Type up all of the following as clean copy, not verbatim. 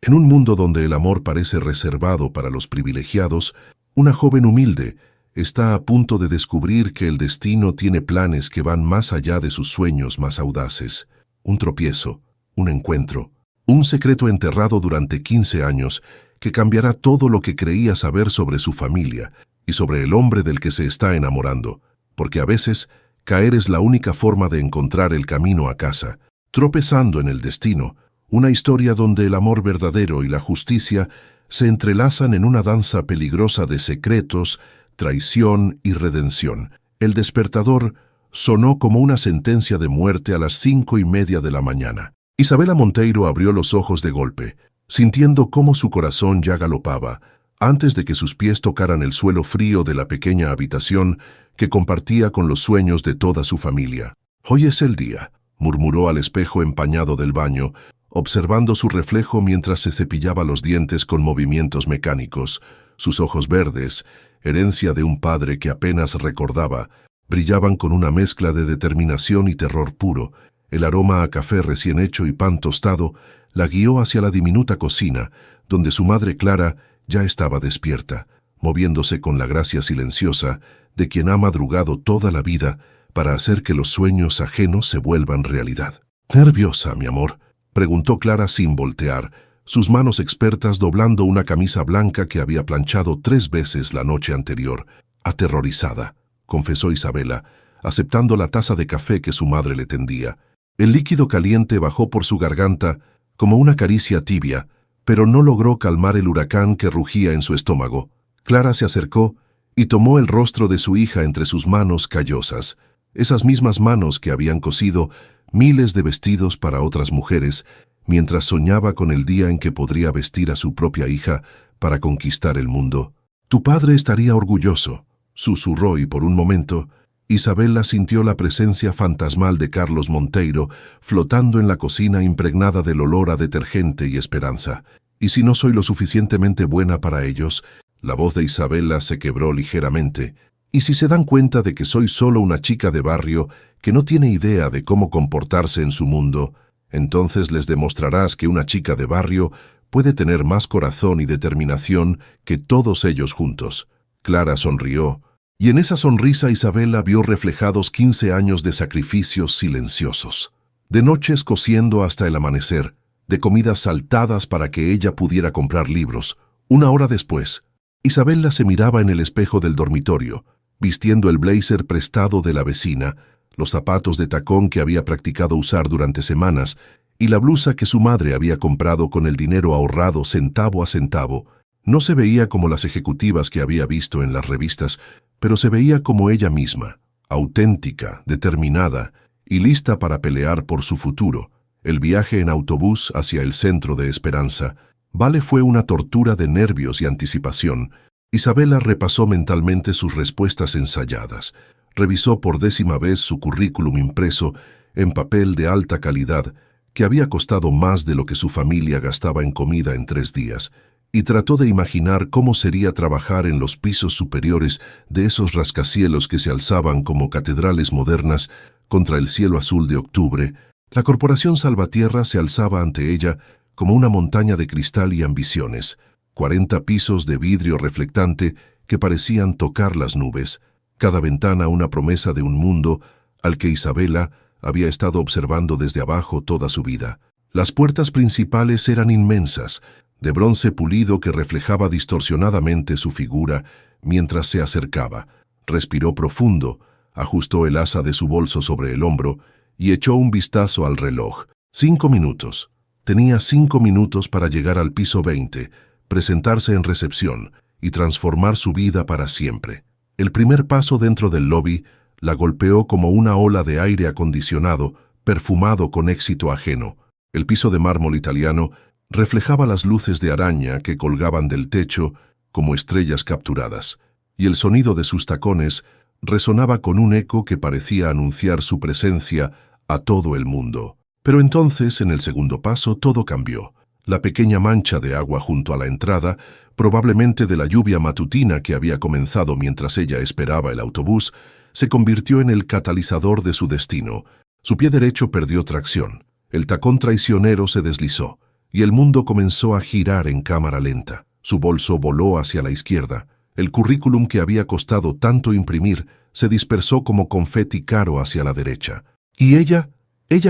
En un mundo donde el amor parece reservado para los privilegiados, una joven humilde está a punto de descubrir que el destino tiene planes que van más allá de sus sueños más audaces. Un tropiezo, un encuentro, un secreto enterrado durante 15 años que cambiará todo lo que creía saber sobre su familia y sobre el hombre del que se está enamorando, porque a veces caer es la única forma de encontrar el camino a casa. Tropezando en el destino, una historia donde el amor verdadero y la justicia se entrelazan en una danza peligrosa de secretos, traición y redención. El despertador sonó como una sentencia de muerte a las 5:30 de la mañana. Isabela Monteiro abrió los ojos de golpe, sintiendo cómo su corazón ya galopaba, antes de que sus pies tocaran el suelo frío de la pequeña habitación que compartía con los sueños de toda su familia. «Hoy es el día», murmuró al espejo empañado del baño, observando su reflejo mientras se cepillaba los dientes con movimientos mecánicos. Sus ojos verdes, herencia de un padre que apenas recordaba, brillaban con una mezcla de determinación y terror puro. El aroma a café recién hecho y pan tostado la guió hacia la diminuta cocina, donde su madre Clara ya estaba despierta, moviéndose con la gracia silenciosa de quien ha madrugado toda la vida para hacer que los sueños ajenos se vuelvan realidad. «¿Nerviosa, mi amor?», preguntó Clara sin voltear, sus manos expertas doblando una camisa blanca que había planchado 3 veces la noche anterior. «Aterrorizada», confesó Isabela, aceptando la taza de café que su madre le tendía. El líquido caliente bajó por su garganta como una caricia tibia, pero no logró calmar el huracán que rugía en su estómago. Clara se acercó y tomó el rostro de su hija entre sus manos callosas, esas mismas manos que habían cosido miles de vestidos para otras mujeres, mientras soñaba con el día en que podría vestir a su propia hija para conquistar el mundo. «Tu padre estaría orgulloso», susurró, y por un momento Isabela sintió la presencia fantasmal de Carlos Monteiro flotando en la cocina impregnada del olor a detergente y esperanza. «¿Y si no soy lo suficientemente buena para ellos?», la voz de Isabela se quebró ligeramente. «¿Y si se dan cuenta de que soy solo una chica de barrio que no tiene idea de cómo comportarse en su mundo? Entonces les demostrarás que una chica de barrio puede tener más corazón y determinación que todos ellos juntos». Clara sonrió, y en esa sonrisa Isabela vio reflejados 15 años de sacrificios silenciosos, de noches cosiendo hasta el amanecer, de comidas saltadas para que ella pudiera comprar libros. 1 hora después, Isabela se miraba en el espejo del dormitorio, vistiendo el blazer prestado de la vecina, los zapatos de tacón que había practicado usar durante semanas y la blusa que su madre había comprado con el dinero ahorrado centavo a centavo. No se veía como las ejecutivas que había visto en las revistas, pero se veía como ella misma, auténtica, determinada y lista para pelear por su futuro. El viaje en autobús hacia el centro de Esperanza Vale fue una tortura de nervios y anticipación. Isabela repasó mentalmente sus respuestas ensayadas, revisó por 10ª vez su currículum impreso en papel de alta calidad que había costado más de lo que su familia gastaba en comida en 3 días, y trató de imaginar cómo sería trabajar en los pisos superiores de esos rascacielos que se alzaban como catedrales modernas contra el cielo azul de octubre. La Corporación Salvatierra se alzaba ante ella como una montaña de cristal y ambiciones, 40 pisos de vidrio reflectante que parecían tocar las nubes, cada ventana una promesa de un mundo al que Isabela había estado observando desde abajo toda su vida. Las puertas principales eran inmensas, de bronce pulido que reflejaba distorsionadamente su figura mientras se acercaba. Respiró profundo, ajustó el asa de su bolso sobre el hombro y echó un vistazo al reloj. 5 minutos. Tenía 5 minutos para llegar al piso 20, presentarse en recepción y transformar su vida para siempre. El primer paso dentro del lobby la golpeó como una ola de aire acondicionado, perfumado con éxito ajeno. El piso de mármol italiano reflejaba las luces de araña que colgaban del techo como estrellas capturadas, y el sonido de sus tacones resonaba con un eco que parecía anunciar su presencia a todo el mundo. Pero entonces, en el segundo paso, todo cambió. La pequeña mancha de agua junto a la entrada, probablemente de la lluvia matutina que había comenzado mientras ella esperaba el autobús, se convirtió en el catalizador de su destino. Su pie derecho perdió tracción. El tacón traicionero se deslizó. y el mundo comenzó a girar en cámara lenta. Su bolso voló hacia la izquierda. El currículum que había costado tanto imprimir se dispersó como confeti caro hacia la derecha. Y ella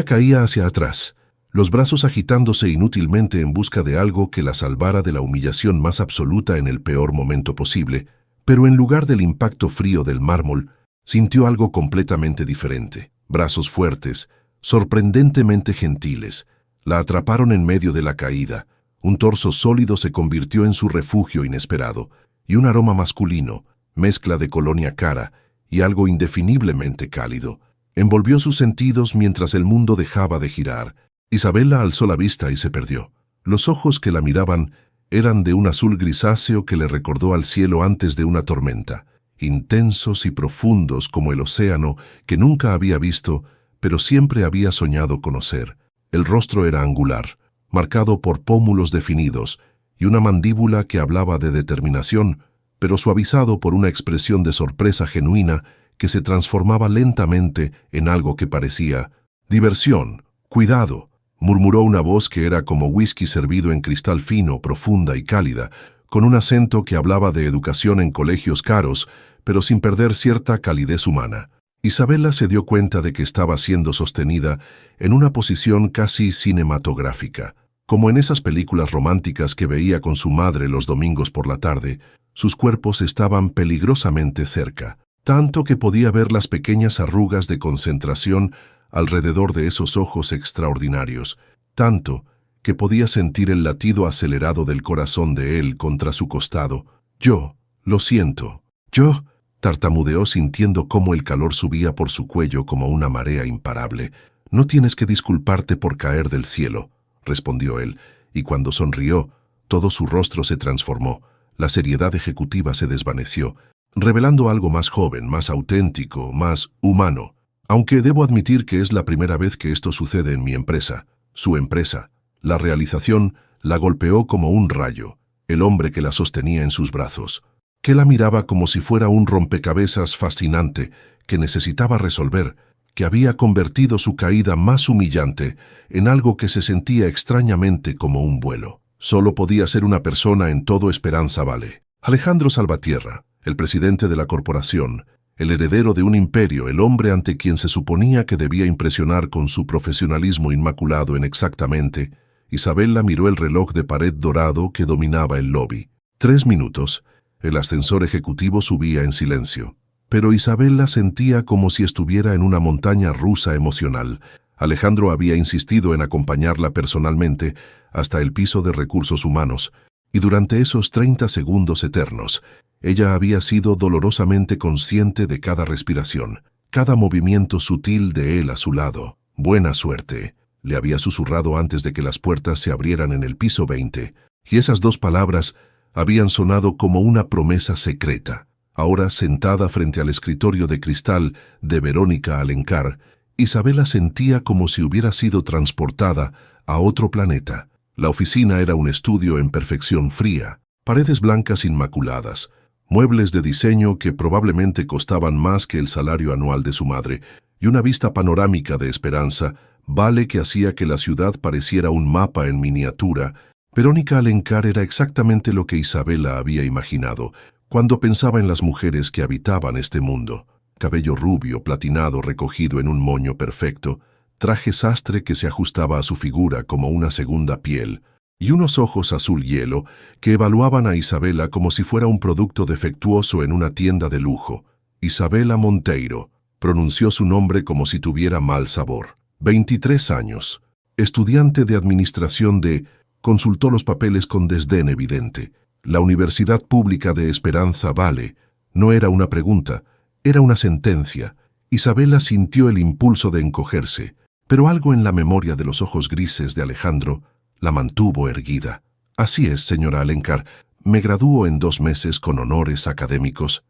caía hacia atrás, los brazos agitándose inútilmente en busca de algo que la salvara de la humillación más absoluta en el peor momento posible, pero en lugar del impacto frío del mármol, sintió algo completamente diferente. Brazos fuertes, sorprendentemente gentiles, la atraparon en medio de la caída. Un torso sólido se convirtió en su refugio inesperado, y un aroma masculino, mezcla de colonia cara y algo indefiniblemente cálido, envolvió sus sentidos mientras el mundo dejaba de girar. Isabela alzó la vista y se perdió. Los ojos que la miraban eran de un azul grisáceo que le recordó al cielo antes de una tormenta, intensos y profundos como el océano que nunca había visto, pero siempre había soñado conocer. El rostro era angular, marcado por pómulos definidos y una mandíbula que hablaba de determinación, pero suavizado por una expresión de sorpresa genuina que se transformaba lentamente en algo que parecía diversión. «Cuidado», murmuró una voz que era como whisky servido en cristal fino, profunda y cálida, con un acento que hablaba de educación en colegios caros, pero sin perder cierta calidez humana. Isabela se dio cuenta de que estaba siendo sostenida en una posición casi cinematográfica. Como en esas películas románticas que veía con su madre los domingos por la tarde, sus cuerpos estaban peligrosamente cerca, tanto que podía ver las pequeñas arrugas de concentración alrededor de esos ojos extraordinarios, tanto que podía sentir el latido acelerado del corazón de él contra su costado. «Yo, lo siento. Yo», tartamudeó sintiendo cómo el calor subía por su cuello como una marea imparable. «No tienes que disculparte por caer del cielo», respondió él, y cuando sonrió, todo su rostro se transformó. La seriedad ejecutiva se desvaneció, revelando algo más joven, más auténtico, más humano. «Aunque debo admitir que es la primera vez que esto sucede en mi empresa». Su empresa. La realización la golpeó como un rayo, el hombre que la sostenía en sus brazos, que la miraba como si fuera un rompecabezas fascinante que necesitaba resolver, que había convertido su caída más humillante en algo que se sentía extrañamente como un vuelo. Solo podía ser una persona en todo Esperanza Vale. Alejandro Salvatierra, el presidente de la corporación, el heredero de un imperio, el hombre ante quien se suponía que debía impresionar con su profesionalismo inmaculado en exactamente. Isabela miró el reloj de pared dorado que dominaba el lobby. 3 minutos. El ascensor ejecutivo subía en silencio. Pero Isabela sentía como si estuviera en una montaña rusa emocional. Alejandro había insistido en acompañarla personalmente hasta el piso de recursos humanos, y durante esos 30 segundos eternos, ella había sido dolorosamente consciente de cada respiración, cada movimiento sutil de él a su lado. «Buena suerte», le había susurrado antes de que las puertas se abrieran en el piso 20, y esas 2 palabras habían sonado como una promesa secreta. Ahora, sentada frente al escritorio de cristal de Verónica Alencar, Isabela sentía como si hubiera sido transportada a otro planeta. La oficina era un estudio en perfección fría, paredes blancas inmaculadas, muebles de diseño que probablemente costaban más que el salario anual de su madre, y una vista panorámica de Esperanza Vale que hacía que la ciudad pareciera un mapa en miniatura. Verónica Alencar era exactamente lo que Isabela había imaginado cuando pensaba en las mujeres que habitaban este mundo. Cabello rubio, platinado, recogido en un moño perfecto, traje sastre que se ajustaba a su figura como una segunda piel, y unos ojos azul hielo que evaluaban a Isabela como si fuera un producto defectuoso en una tienda de lujo. Isabela Monteiro pronunció su nombre como si tuviera mal sabor. 23 años. Estudiante de administración de... Consultó los papeles con desdén evidente. La Universidad Pública de Esperanza Vale. No era una pregunta, era una sentencia. Isabela sintió el impulso de encogerse, pero algo en la memoria de los ojos grises de Alejandro la mantuvo erguida. «Así es, señora Alencar. Me gradúo en 2 meses con honores académicos».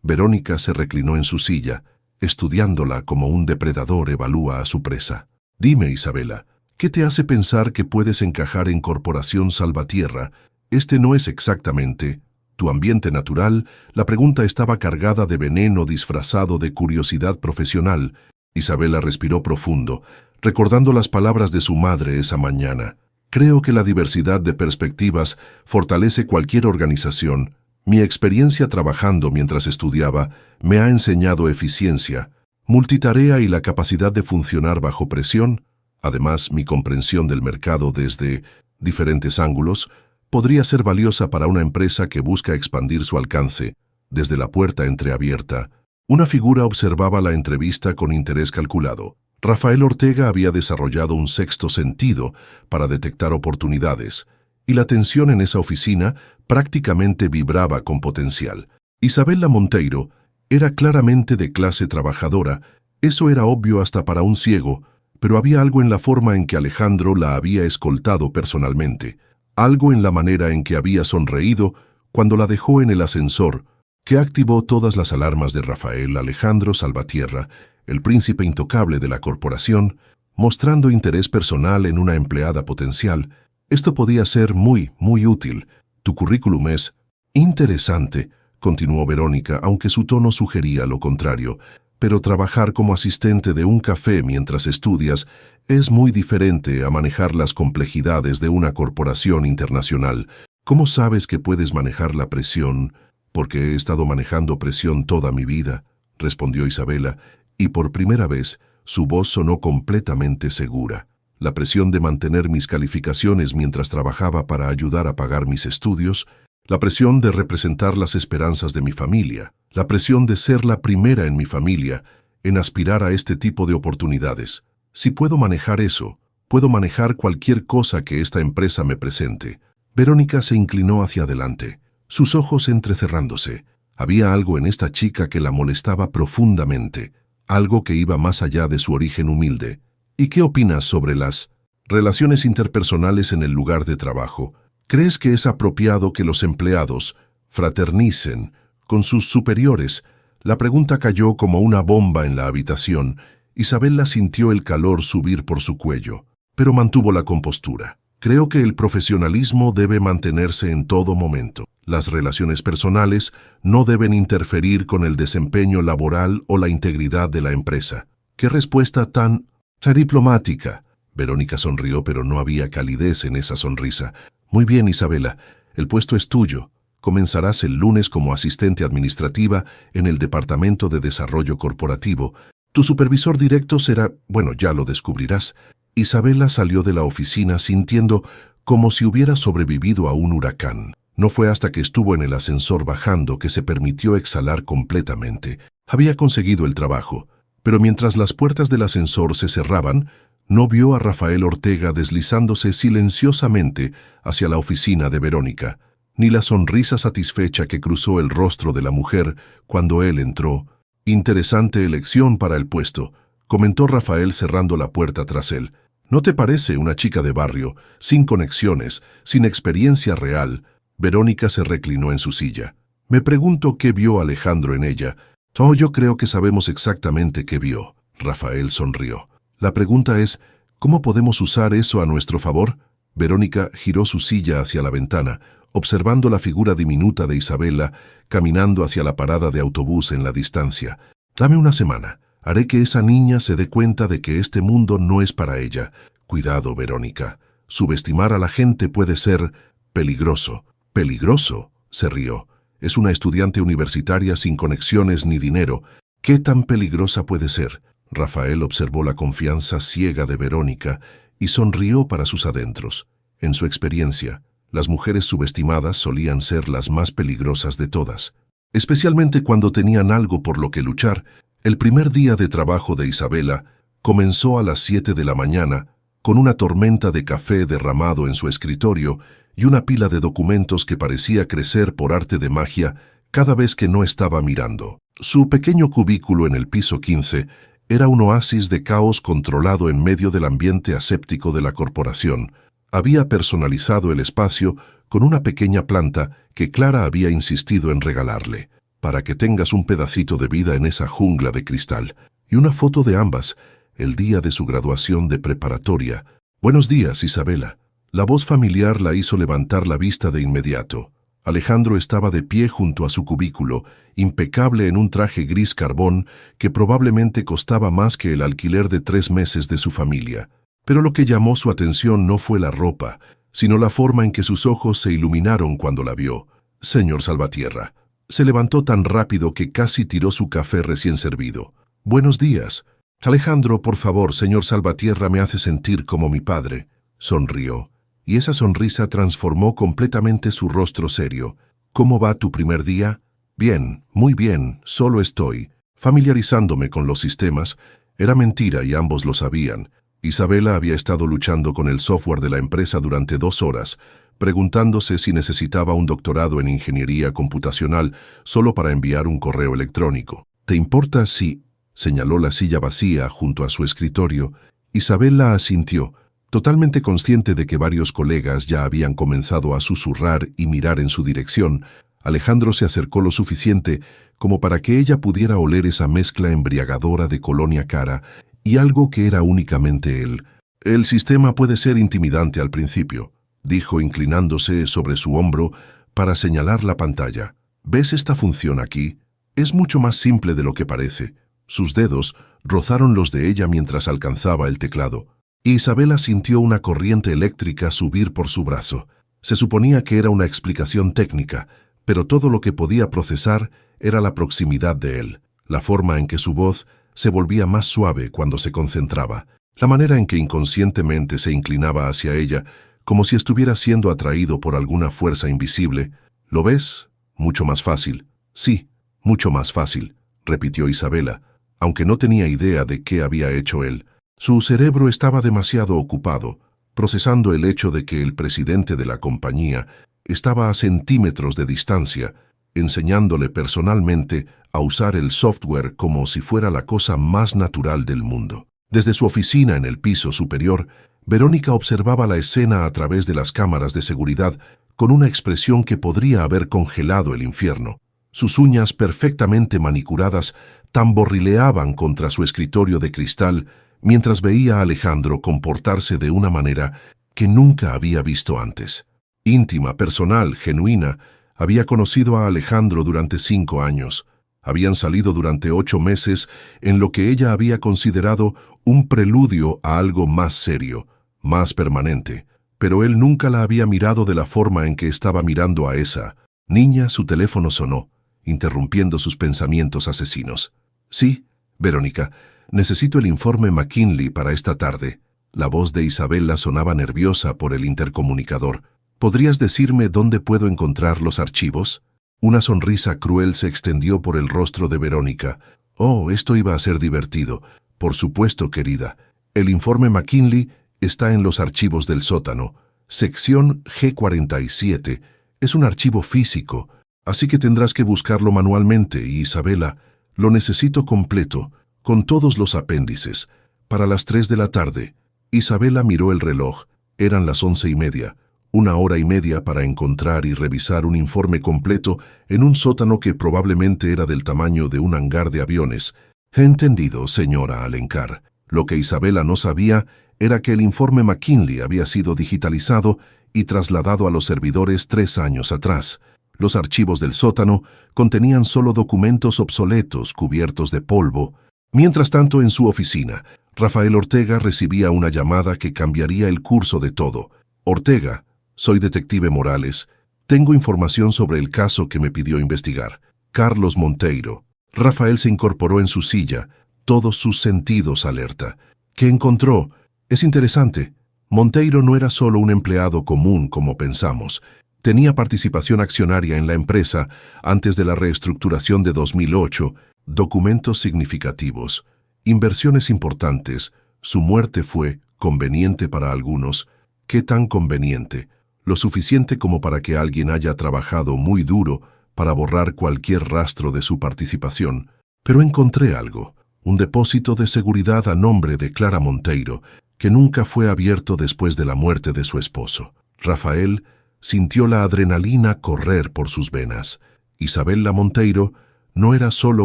Verónica se reclinó en su silla, estudiándola como un depredador evalúa a su presa. «Dime, Isabela, ¿qué te hace pensar que puedes encajar en Corporación Salvatierra? Este no es exactamente tu ambiente natural». La pregunta estaba cargada de veneno disfrazado de curiosidad profesional. Isabela respiró profundo, recordando las palabras de su madre esa mañana. Creo que la diversidad de perspectivas fortalece cualquier organización. Mi experiencia trabajando mientras estudiaba me ha enseñado eficiencia, multitarea y la capacidad de funcionar bajo presión. Además, mi comprensión del mercado desde diferentes ángulos podría ser valiosa para una empresa que busca expandir su alcance. Desde la puerta entreabierta, una figura observaba la entrevista con interés calculado. Rafael Ortega había desarrollado un sexto sentido para detectar oportunidades, y la tensión en esa oficina prácticamente vibraba con potencial. Isabela Monteiro era claramente de clase trabajadora, eso era obvio hasta para un ciego, pero había algo en la forma en que Alejandro la había escoltado personalmente, algo en la manera en que había sonreído cuando la dejó en el ascensor, que activó todas las alarmas de Rafael Alejandro Salvatierra, el príncipe intocable de la corporación, mostrando interés personal en una empleada potencial. Esto podía ser muy útil. Tu currículum es interesante, continuó Verónica, aunque su tono sugería lo contrario, pero trabajar como asistente de un café mientras estudias es muy diferente a manejar las complejidades de una corporación internacional. ¿Cómo sabes que puedes manejar la presión? Porque he estado manejando presión toda mi vida, respondió Isabela, y por primera vez su voz sonó completamente segura. La presión de mantener mis calificaciones mientras trabajaba para ayudar a pagar mis estudios, la presión de representar las esperanzas de mi familia, la presión de ser la primera en mi familia en aspirar a este tipo de oportunidades. Si puedo manejar eso, puedo manejar cualquier cosa que esta empresa me presente. Verónica se inclinó hacia adelante, sus ojos entrecerrándose. Había algo en esta chica que la molestaba profundamente, algo que iba más allá de su origen humilde. ¿Y qué opinas sobre las relaciones interpersonales en el lugar de trabajo? ¿Crees que es apropiado que los empleados fraternicen con sus superiores? La pregunta cayó como una bomba en la habitación. Isabela sintió el calor subir por su cuello, pero mantuvo la compostura. Creo que el profesionalismo debe mantenerse en todo momento. Las relaciones personales no deben interferir con el desempeño laboral o la integridad de la empresa. ¿Qué respuesta tan diplomática? Verónica sonrió, pero no había calidez en esa sonrisa. Muy bien, Isabela, el puesto es tuyo. Comenzarás el lunes como asistente administrativa en el Departamento de Desarrollo Corporativo. Tu supervisor directo será, bueno, ya lo descubrirás. Isabela salió de la oficina sintiendo como si hubiera sobrevivido a un huracán. No fue hasta que estuvo en el ascensor bajando que se permitió exhalar completamente. Había conseguido el trabajo, pero mientras las puertas del ascensor se cerraban, no vio a Rafael Ortega deslizándose silenciosamente hacia la oficina de Verónica, ni la sonrisa satisfecha que cruzó el rostro de la mujer cuando él entró. Interesante elección para el puesto, comentó Rafael cerrando la puerta tras él. ¿No te parece una chica de barrio, sin conexiones, sin experiencia real? Verónica se reclinó en su silla. Me pregunto qué vio Alejandro en ella. Oh, yo creo que sabemos exactamente qué vio. Rafael sonrió. La pregunta es, ¿cómo podemos usar eso a nuestro favor? Verónica giró su silla hacia la ventana, observando la figura diminuta de Isabela caminando hacia la parada de autobús en la distancia. Dame una semana. Haré que esa niña se dé cuenta de que este mundo no es para ella. Cuidado, Verónica. Subestimar a la gente puede ser peligroso. ¿Peligroso?, se rió. Es una estudiante universitaria sin conexiones ni dinero. ¿Qué tan peligrosa puede ser? Rafael observó la confianza ciega de Verónica y sonrió para sus adentros. En su experiencia, las mujeres subestimadas solían ser las más peligrosas de todas, especialmente cuando tenían algo por lo que luchar. El primer día de trabajo de Isabela comenzó a las 7 de la mañana, con una tormenta de café derramado en su escritorio y una pila de documentos que parecía crecer por arte de magia cada vez que no estaba mirando. Su pequeño cubículo en el piso 15 era un oasis de caos controlado en medio del ambiente aséptico de la corporación. Había personalizado el espacio con una pequeña planta que Clara había insistido en regalarle, para que tengas un pedacito de vida en esa jungla de cristal, y una foto de ambas, el día de su graduación de preparatoria. Buenos días, Isabela. La voz familiar la hizo levantar la vista de inmediato. Alejandro estaba de pie junto a su cubículo, impecable en un traje gris carbón que probablemente costaba más que el alquiler de 3 meses de su familia. Pero lo que llamó su atención no fue la ropa, sino la forma en que sus ojos se iluminaron cuando la vio. Señor Salvatierra. Se levantó tan rápido que casi tiró su café recién servido. Buenos días. Alejandro, por favor, señor Salvatierra me hace sentir como mi padre. Sonrió, y esa sonrisa transformó completamente su rostro serio. ¿Cómo va tu primer día? Bien, muy bien, solo estoy familiarizándome con los sistemas. Era mentira y ambos lo sabían. Isabela había estado luchando con el software de la empresa durante 2 horas, preguntándose si necesitaba un doctorado en ingeniería computacional solo para enviar un correo electrónico. ¿Te importa si...? Señaló la silla vacía junto a su escritorio. Isabela asintió, totalmente consciente de que varios colegas ya habían comenzado a susurrar y mirar en su dirección. Alejandro se acercó lo suficiente como para que ella pudiera oler esa mezcla embriagadora de colonia cara y algo que era únicamente él. El sistema puede ser intimidante al principio, dijo inclinándose sobre su hombro para señalar la pantalla. ¿Ves esta función aquí? Es mucho más simple de lo que parece. Sus dedos rozaron los de ella mientras alcanzaba el teclado. Isabela sintió una corriente eléctrica subir por su brazo. Se suponía que era una explicación técnica, pero todo lo que podía procesar era la proximidad de él, la forma en que su voz se volvía más suave cuando se concentraba, la manera en que inconscientemente se inclinaba hacia ella, como si estuviera siendo atraído por alguna fuerza invisible. ¿Lo ves? Mucho más fácil. Sí, mucho más fácil, repitió Isabela, aunque no tenía idea de qué había hecho él. Su cerebro estaba demasiado ocupado, procesando el hecho de que el presidente de la compañía estaba a centímetros de distancia, enseñándole personalmente a usar el software como si fuera la cosa más natural del mundo. Desde su oficina en el piso superior, Verónica observaba la escena a través de las cámaras de seguridad con una expresión que podría haber congelado el infierno. Sus uñas perfectamente manicuradas tamborrileaban contra su escritorio de cristal mientras veía a Alejandro comportarse de una manera que nunca había visto antes. Íntima, personal, genuina, había conocido a Alejandro durante 5 años. Habían salido durante 8 meses en lo que ella había considerado un preludio a algo más serio, más permanente. Pero él nunca la había mirado de la forma en que estaba mirando a esa niña. Su teléfono sonó, interrumpiendo sus pensamientos asesinos. Sí, Verónica, necesito el informe McKinley para esta tarde. La voz de Isabela sonaba nerviosa por el intercomunicador. ¿Podrías decirme dónde puedo encontrar los archivos? Una sonrisa cruel se extendió por el rostro de Verónica. Oh, esto iba a ser divertido. Por supuesto, querida. El informe McKinley está en los archivos del sótano. Sección G47. Es un archivo físico, así que tendrás que buscarlo manualmente. Y Isabela, lo necesito completo, con todos los apéndices, para las 3 de la tarde. Isabela miró el reloj. Eran las 11:30. 1 hora y media para encontrar y revisar un informe completo en un sótano que probablemente era del tamaño de un hangar de aviones. He entendido, señora Alencar. Lo que Isabela no sabía era que el informe McKinley había sido digitalizado y trasladado a los servidores 3 años atrás. Los archivos del sótano contenían solo documentos obsoletos cubiertos de polvo. Mientras tanto, en su oficina, Rafael Ortega recibía una llamada que cambiaría el curso de todo. Ortega, soy detective Morales. Tengo información sobre el caso que me pidió investigar. Carlos Monteiro. Rafael se incorporó en su silla, todos sus sentidos alerta. ¿Qué encontró? Es interesante. Monteiro no era solo un empleado común como pensamos. Tenía participación accionaria en la empresa antes de la reestructuración de 2008, documentos significativos, inversiones importantes. Su muerte fue conveniente para algunos. ¿Qué tan conveniente? Lo suficiente como para que alguien haya trabajado muy duro para borrar cualquier rastro de su participación. Pero encontré algo, un depósito de seguridad a nombre de Clara Monteiro, que nunca fue abierto después de la muerte de su esposo. Rafael sintió la adrenalina correr por sus venas. Isabela Monteiro no era solo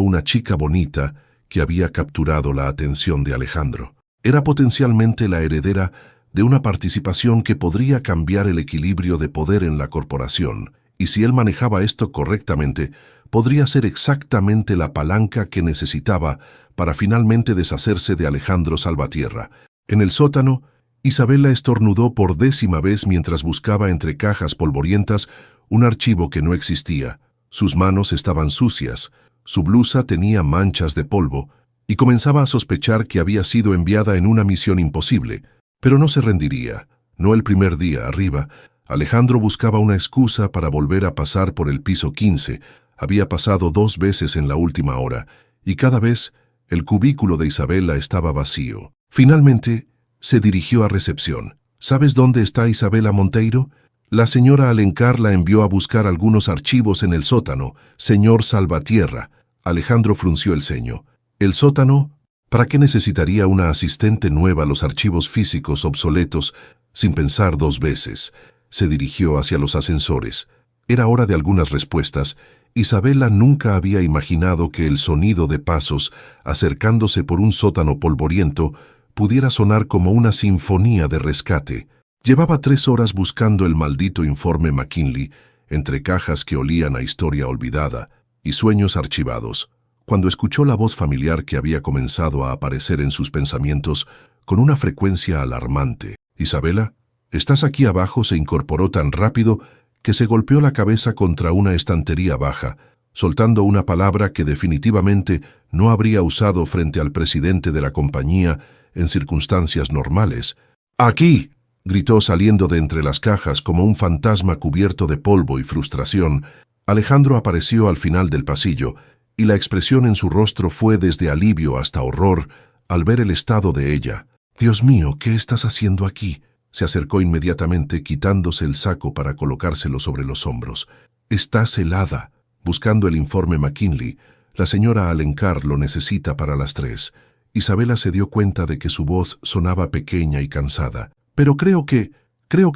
una chica bonita que había capturado la atención de Alejandro. Era potencialmente la heredera de una participación que podría cambiar el equilibrio de poder en la corporación, y si él manejaba esto correctamente, podría ser exactamente la palanca que necesitaba para finalmente deshacerse de Alejandro Salvatierra. En el sótano, Isabela estornudó por 10ª vez mientras buscaba entre cajas polvorientas un archivo que no existía. Sus manos estaban sucias, su blusa tenía manchas de polvo, y comenzaba a sospechar que había sido enviada en una misión imposible, pero no se rendiría. No el primer día arriba, Alejandro buscaba una excusa para volver a pasar por el piso 15. Había pasado 2 veces en la última hora, y cada vez el cubículo de Isabela estaba vacío. Finalmente, se dirigió a recepción. ¿Sabes dónde está Isabela Monteiro? La señora Alencar la envió a buscar algunos archivos en el sótano, señor Salvatierra. Alejandro frunció el ceño. ¿El sótano? ¿Para qué necesitaría una asistente nueva los archivos físicos obsoletos? Sin pensar 2 veces, se dirigió hacia los ascensores. Era hora de algunas respuestas. Isabela nunca había imaginado que el sonido de pasos acercándose por un sótano polvoriento pudiera sonar como una sinfonía de rescate. Llevaba 3 horas buscando el maldito informe McKinley, entre cajas que olían a historia olvidada y sueños archivados, cuando escuchó la voz familiar que había comenzado a aparecer en sus pensamientos con una frecuencia alarmante. «Isabela, ¿estás aquí abajo?», se incorporó tan rápido que se golpeó la cabeza contra una estantería baja, soltando una palabra que definitivamente no habría usado frente al presidente de la compañía en circunstancias normales. «¡Aquí!», gritó saliendo de entre las cajas como un fantasma cubierto de polvo y frustración. Alejandro apareció al final del pasillo, y la expresión en su rostro fue desde alivio hasta horror al ver el estado de ella. «Dios mío, ¿qué estás haciendo aquí?». Se acercó inmediatamente, quitándose el saco para colocárselo sobre los hombros. «Estás helada». Buscando el informe McKinley, la señora Alencar lo necesita para las 3. Isabela se dio cuenta de que su voz sonaba pequeña y cansada. «Pero creo que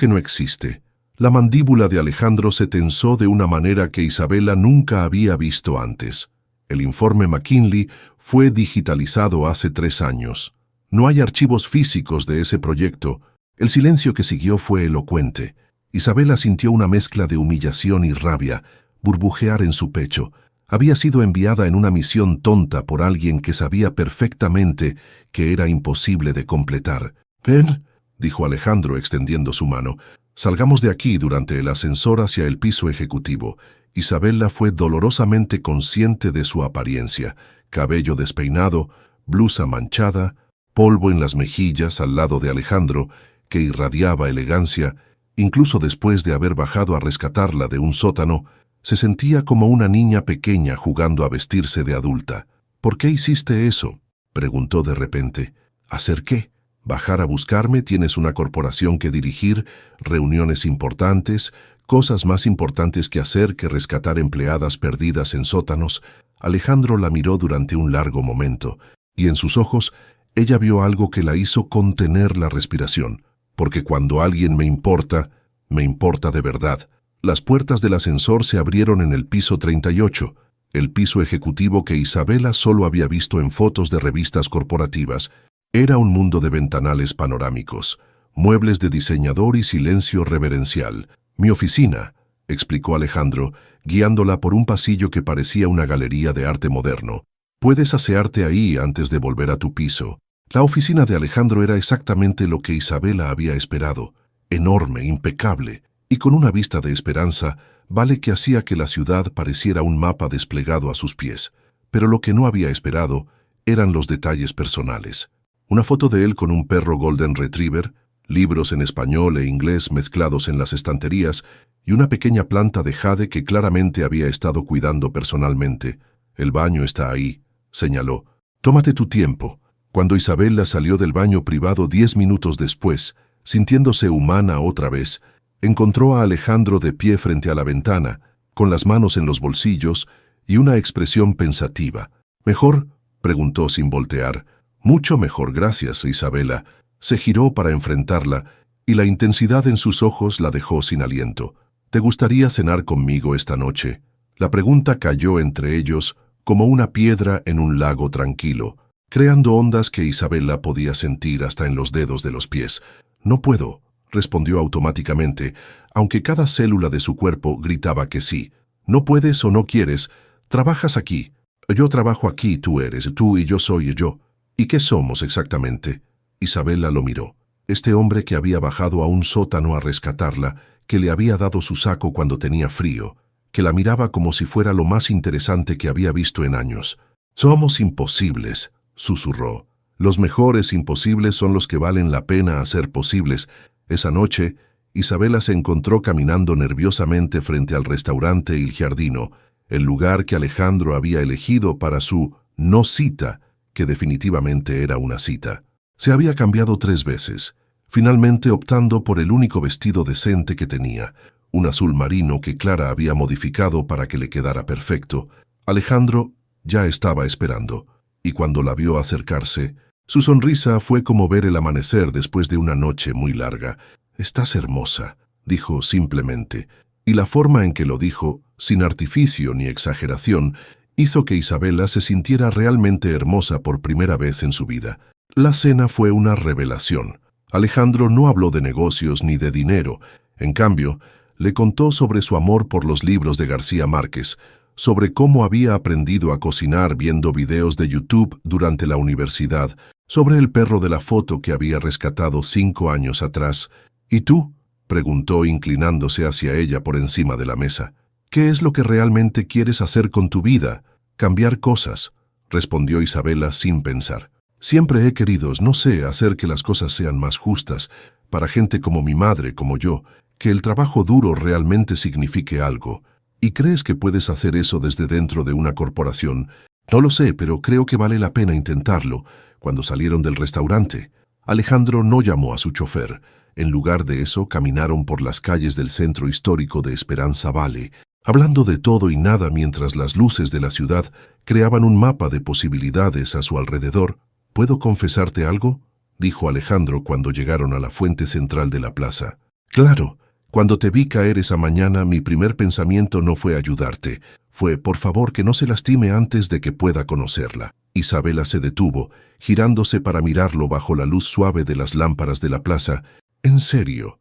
no existe». La mandíbula de Alejandro se tensó de una manera que Isabela nunca había visto antes. El informe McKinley fue digitalizado hace 3 años. No hay archivos físicos de ese proyecto. El silencio que siguió fue elocuente. Isabela sintió una mezcla de humillación y rabia burbujear en su pecho. Había sido enviada en una misión tonta por alguien que sabía perfectamente que era imposible de completar. «Ven», dijo Alejandro extendiendo su mano. «Salgamos de aquí». Durante el ascensor hacia el piso ejecutivo, Isabela fue dolorosamente consciente de su apariencia: cabello despeinado, blusa manchada, polvo en las mejillas al lado de Alejandro, que irradiaba elegancia. Incluso después de haber bajado a rescatarla de un sótano, se sentía como una niña pequeña jugando a vestirse de adulta. «¿Por qué hiciste eso?», preguntó de repente. «¿Hacer qué? ¿Bajar a buscarme? Tienes una corporación que dirigir, reuniones importantes, cosas más importantes que hacer que rescatar empleadas perdidas en sótanos». Alejandro la miró durante un largo momento, y en sus ojos ella vio algo que la hizo contener la respiración. «Porque cuando alguien me importa de verdad». Las puertas del ascensor se abrieron en el piso 38, el piso ejecutivo que Isabela solo había visto en fotos de revistas corporativas. Era un mundo de ventanales panorámicos, muebles de diseñador y silencio reverencial. «Mi oficina», explicó Alejandro, guiándola por un pasillo que parecía una galería de arte moderno. «Puedes asearte ahí antes de volver a tu piso». La oficina de Alejandro era exactamente lo que Isabela había esperado: enorme, impecable, y con una vista de esperanza, vale que hacía que la ciudad pareciera un mapa desplegado a sus pies. Pero lo que no había esperado eran los detalles personales. Una foto de él con un perro Golden Retriever, libros en español e inglés mezclados en las estanterías y una pequeña planta de jade que claramente había estado cuidando personalmente. «El baño está ahí», señaló. «Tómate tu tiempo». Cuando Isabela salió del baño privado 10 minutos después, sintiéndose humana otra vez, encontró a Alejandro de pie frente a la ventana, con las manos en los bolsillos y una expresión pensativa. «¿Mejor?», preguntó sin voltear. «Mucho mejor, gracias». Isabela se giró para enfrentarla y la intensidad en sus ojos la dejó sin aliento. «¿Te gustaría cenar conmigo esta noche?». La pregunta cayó entre ellos como una piedra en un lago tranquilo, creando ondas que Isabela podía sentir hasta en los dedos de los pies. «No puedo», respondió automáticamente, aunque cada célula de su cuerpo gritaba que sí. «No puedes o no quieres. Trabajas aquí. Yo trabajo aquí, tú eres tú y yo soy yo. ¿Y qué somos exactamente?». Isabela lo miró. este hombre que había bajado a un sótano a rescatarla, que le había dado su saco cuando tenía frío, que la miraba como si fuera lo más interesante que había visto en años. «Somos imposibles», susurró. «Los mejores imposibles son los que valen la pena hacer posibles». Esa noche, Isabela se encontró caminando nerviosamente frente al restaurante Il Giardino, el lugar que Alejandro había elegido para su no cita, que definitivamente era una cita. Se había cambiado 3 veces, finalmente optando por el único vestido decente que tenía, un azul marino que Clara había modificado para que le quedara perfecto. Alejandro ya estaba esperando, y cuando la vio acercarse, su sonrisa fue como ver el amanecer después de una noche muy larga. «Estás hermosa», dijo simplemente, y la forma en que lo dijo, sin artificio ni exageración, hizo que Isabela se sintiera realmente hermosa por primera vez en su vida. La cena fue una revelación. Alejandro no habló de negocios ni de dinero. En cambio, le contó sobre su amor por los libros de García Márquez, sobre cómo había aprendido a cocinar viendo videos de YouTube durante la universidad, sobre el perro de la foto que había rescatado 5 años atrás. «¿Y tú?», preguntó inclinándose hacia ella por encima de la mesa. «¿Qué es lo que realmente quieres hacer con tu vida?» «Cambiar cosas», respondió Isabela sin pensar. «Siempre he querido, no sé, hacer que las cosas sean más justas, para gente como mi madre, como yo, que el trabajo duro realmente signifique algo. ¿Y crees que puedes hacer eso desde dentro de una corporación?» «No lo sé, pero creo que vale la pena intentarlo». Cuando salieron del restaurante, Alejandro no llamó a su chofer. En lugar de eso, caminaron por las calles del centro histórico de Esperanza Valley, hablando de todo y nada mientras las luces de la ciudad creaban un mapa de posibilidades a su alrededor. «¿Puedo confesarte algo?», dijo Alejandro cuando llegaron a la fuente central de la plaza. «Claro, cuando te vi caer esa mañana, mi primer pensamiento no fue ayudarte. Fue, por favor, que no se lastime antes de que pueda conocerla». Isabela se detuvo, girándose para mirarlo bajo la luz suave de las lámparas de la plaza. En serio,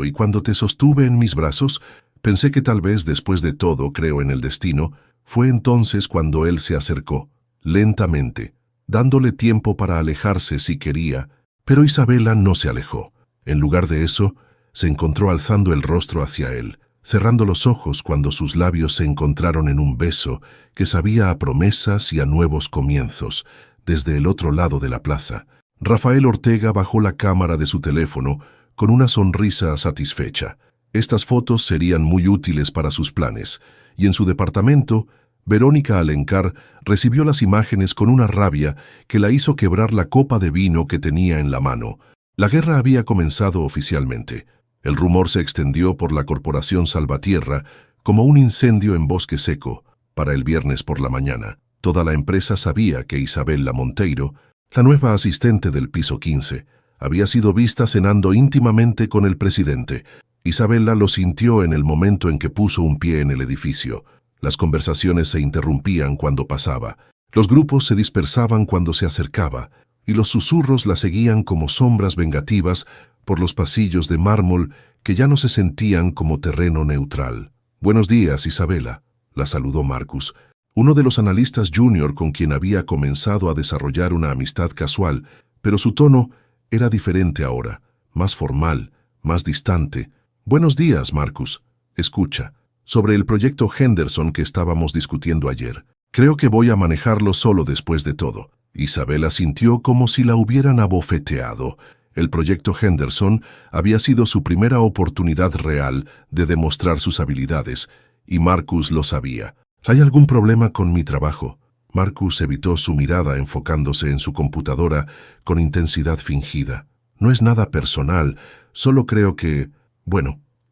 y cuando te sostuve en mis brazos, pensé que tal vez después de todo, creo en el destino». Fue entonces cuando él se acercó, lentamente, dándole tiempo para alejarse si quería, pero Isabela no se alejó. En lugar de eso, se encontró alzando el rostro hacia él, cerrando los ojos cuando sus labios se encontraron en un beso que sabía a promesas y a nuevos comienzos, desde el otro lado de la plaza. Rafael Ortega bajó la cámara de su teléfono con una sonrisa satisfecha. Estas fotos serían muy útiles para sus planes, y en su departamento, Verónica Alencar recibió las imágenes con una rabia que la hizo quebrar la copa de vino que tenía en la mano. La guerra había comenzado oficialmente. El rumor se extendió por la Corporación Salvatierra como un incendio en bosque seco. Para el viernes por la mañana, toda la empresa sabía que Isabela Monteiro, la nueva asistente del piso 15, había sido vista cenando íntimamente con el presidente. Isabela lo sintió en el momento en que puso un pie en el edificio. Las conversaciones se interrumpían cuando pasaba, los grupos se dispersaban cuando se acercaba, y los susurros la seguían como sombras vengativas por los pasillos de mármol que ya no se sentían como terreno neutral. «Buenos días, Isabela», la saludó Marcus, uno de los analistas junior con quien había comenzado a desarrollar una amistad casual, pero su tono era diferente ahora, más formal, más distante. «Buenos días, Marcus. Escucha, sobre el proyecto Henderson que estábamos discutiendo ayer. Creo que voy a manejarlo solo después de todo». Isabela sintió como si la hubieran abofeteado. El proyecto Henderson había sido su primera oportunidad real de demostrar sus habilidades, y Marcus lo sabía. «¿Hay algún problema con mi trabajo?». Marcus evitó su mirada enfocándose en su computadora con intensidad fingida. «No es nada personal, solo creo que,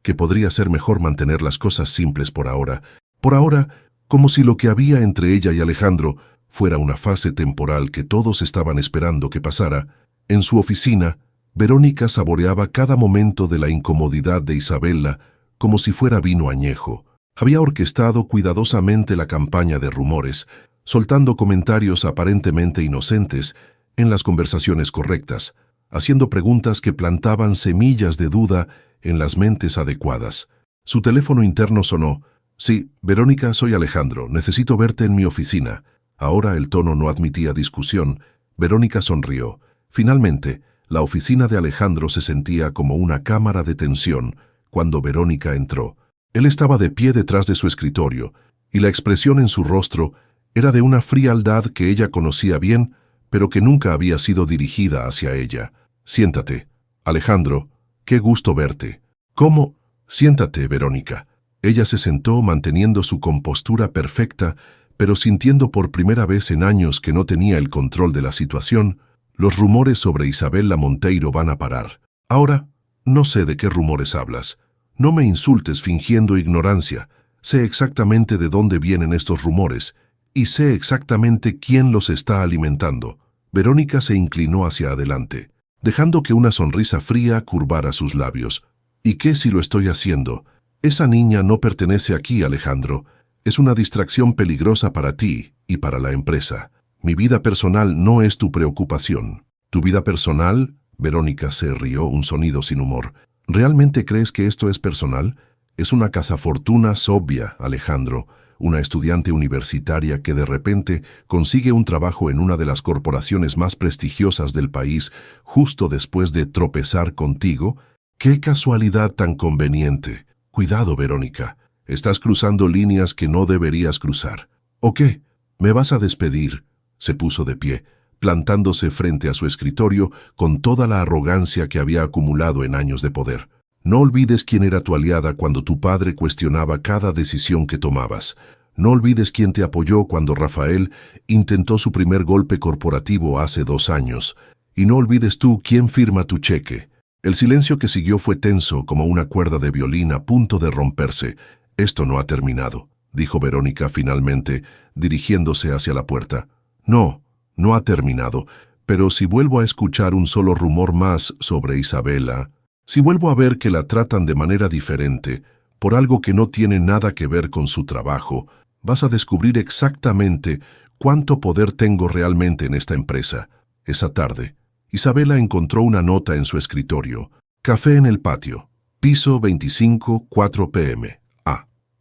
que podría ser mejor mantener las cosas simples por ahora». Por ahora, como si lo que había entre ella y Alejandro fuera una fase temporal que todos estaban esperando que pasara. En su oficina, Verónica saboreaba cada momento de la incomodidad de Isabela como si fuera vino añejo. Había orquestado cuidadosamente la campaña de rumores, soltando comentarios aparentemente inocentes en las conversaciones correctas, haciendo preguntas que plantaban semillas de duda en las mentes adecuadas. Su teléfono interno sonó. «Sí, Verónica, soy Alejandro. Necesito verte en mi oficina». Ahora el tono no admitía discusión. Verónica sonrió. Finalmente, La oficina de Alejandro se sentía como una cámara de tensión cuando Verónica entró. Él estaba de pie detrás de su escritorio, y la expresión en su rostro era de una frialdad que ella conocía bien, pero que nunca había sido dirigida hacia ella. «Siéntate, Alejandro, qué gusto verte». «¿Cómo?» «Siéntate, Verónica». Ella se sentó manteniendo su compostura perfecta, pero sintiendo por primera vez en años que no tenía el control de la situación. Los rumores sobre Isabela Monteiro van a parar. Ahora, no sé de qué rumores hablas. No me insultes fingiendo ignorancia. Sé exactamente de dónde vienen estos rumores, y sé exactamente quién los está alimentando. Verónica se inclinó hacia adelante, dejando que una sonrisa fría curvara sus labios. ¿Y qué si lo estoy haciendo? Esa niña no pertenece aquí, Alejandro. Es una distracción peligrosa para ti y para la empresa. Mi vida personal no es tu preocupación. ¿Tu vida personal? Verónica se rió, un sonido sin humor. ¿Realmente crees que esto es personal? Es una cazafortunas obvia, Alejandro. Una estudiante universitaria que de repente consigue un trabajo en una de las corporaciones más prestigiosas del país justo después de tropezar contigo. ¡Qué casualidad tan conveniente! Cuidado, Verónica. Estás cruzando líneas que no deberías cruzar. ¿O qué? ¿Me vas a despedir? Se puso de pie, plantándose frente a su escritorio con toda la arrogancia que había acumulado en años de poder. No olvides quién era tu aliada cuando tu padre cuestionaba cada decisión que tomabas. No olvides quién te apoyó cuando Rafael intentó su primer golpe corporativo hace 2 años. Y no olvides tú quién firma tu cheque. El silencio que siguió fue tenso como una cuerda de violín a punto de romperse. «Esto no ha terminado», dijo Verónica finalmente, dirigiéndose hacia la puerta. «No, no ha terminado, pero si vuelvo a escuchar un solo rumor más sobre Isabela, si vuelvo a ver que la tratan de manera diferente, por algo que no tiene nada que ver con su trabajo, vas a descubrir exactamente cuánto poder tengo realmente en esta empresa». Esa tarde, Isabela encontró una nota en su escritorio. «Café en el patio. Piso 25, 4 p.m.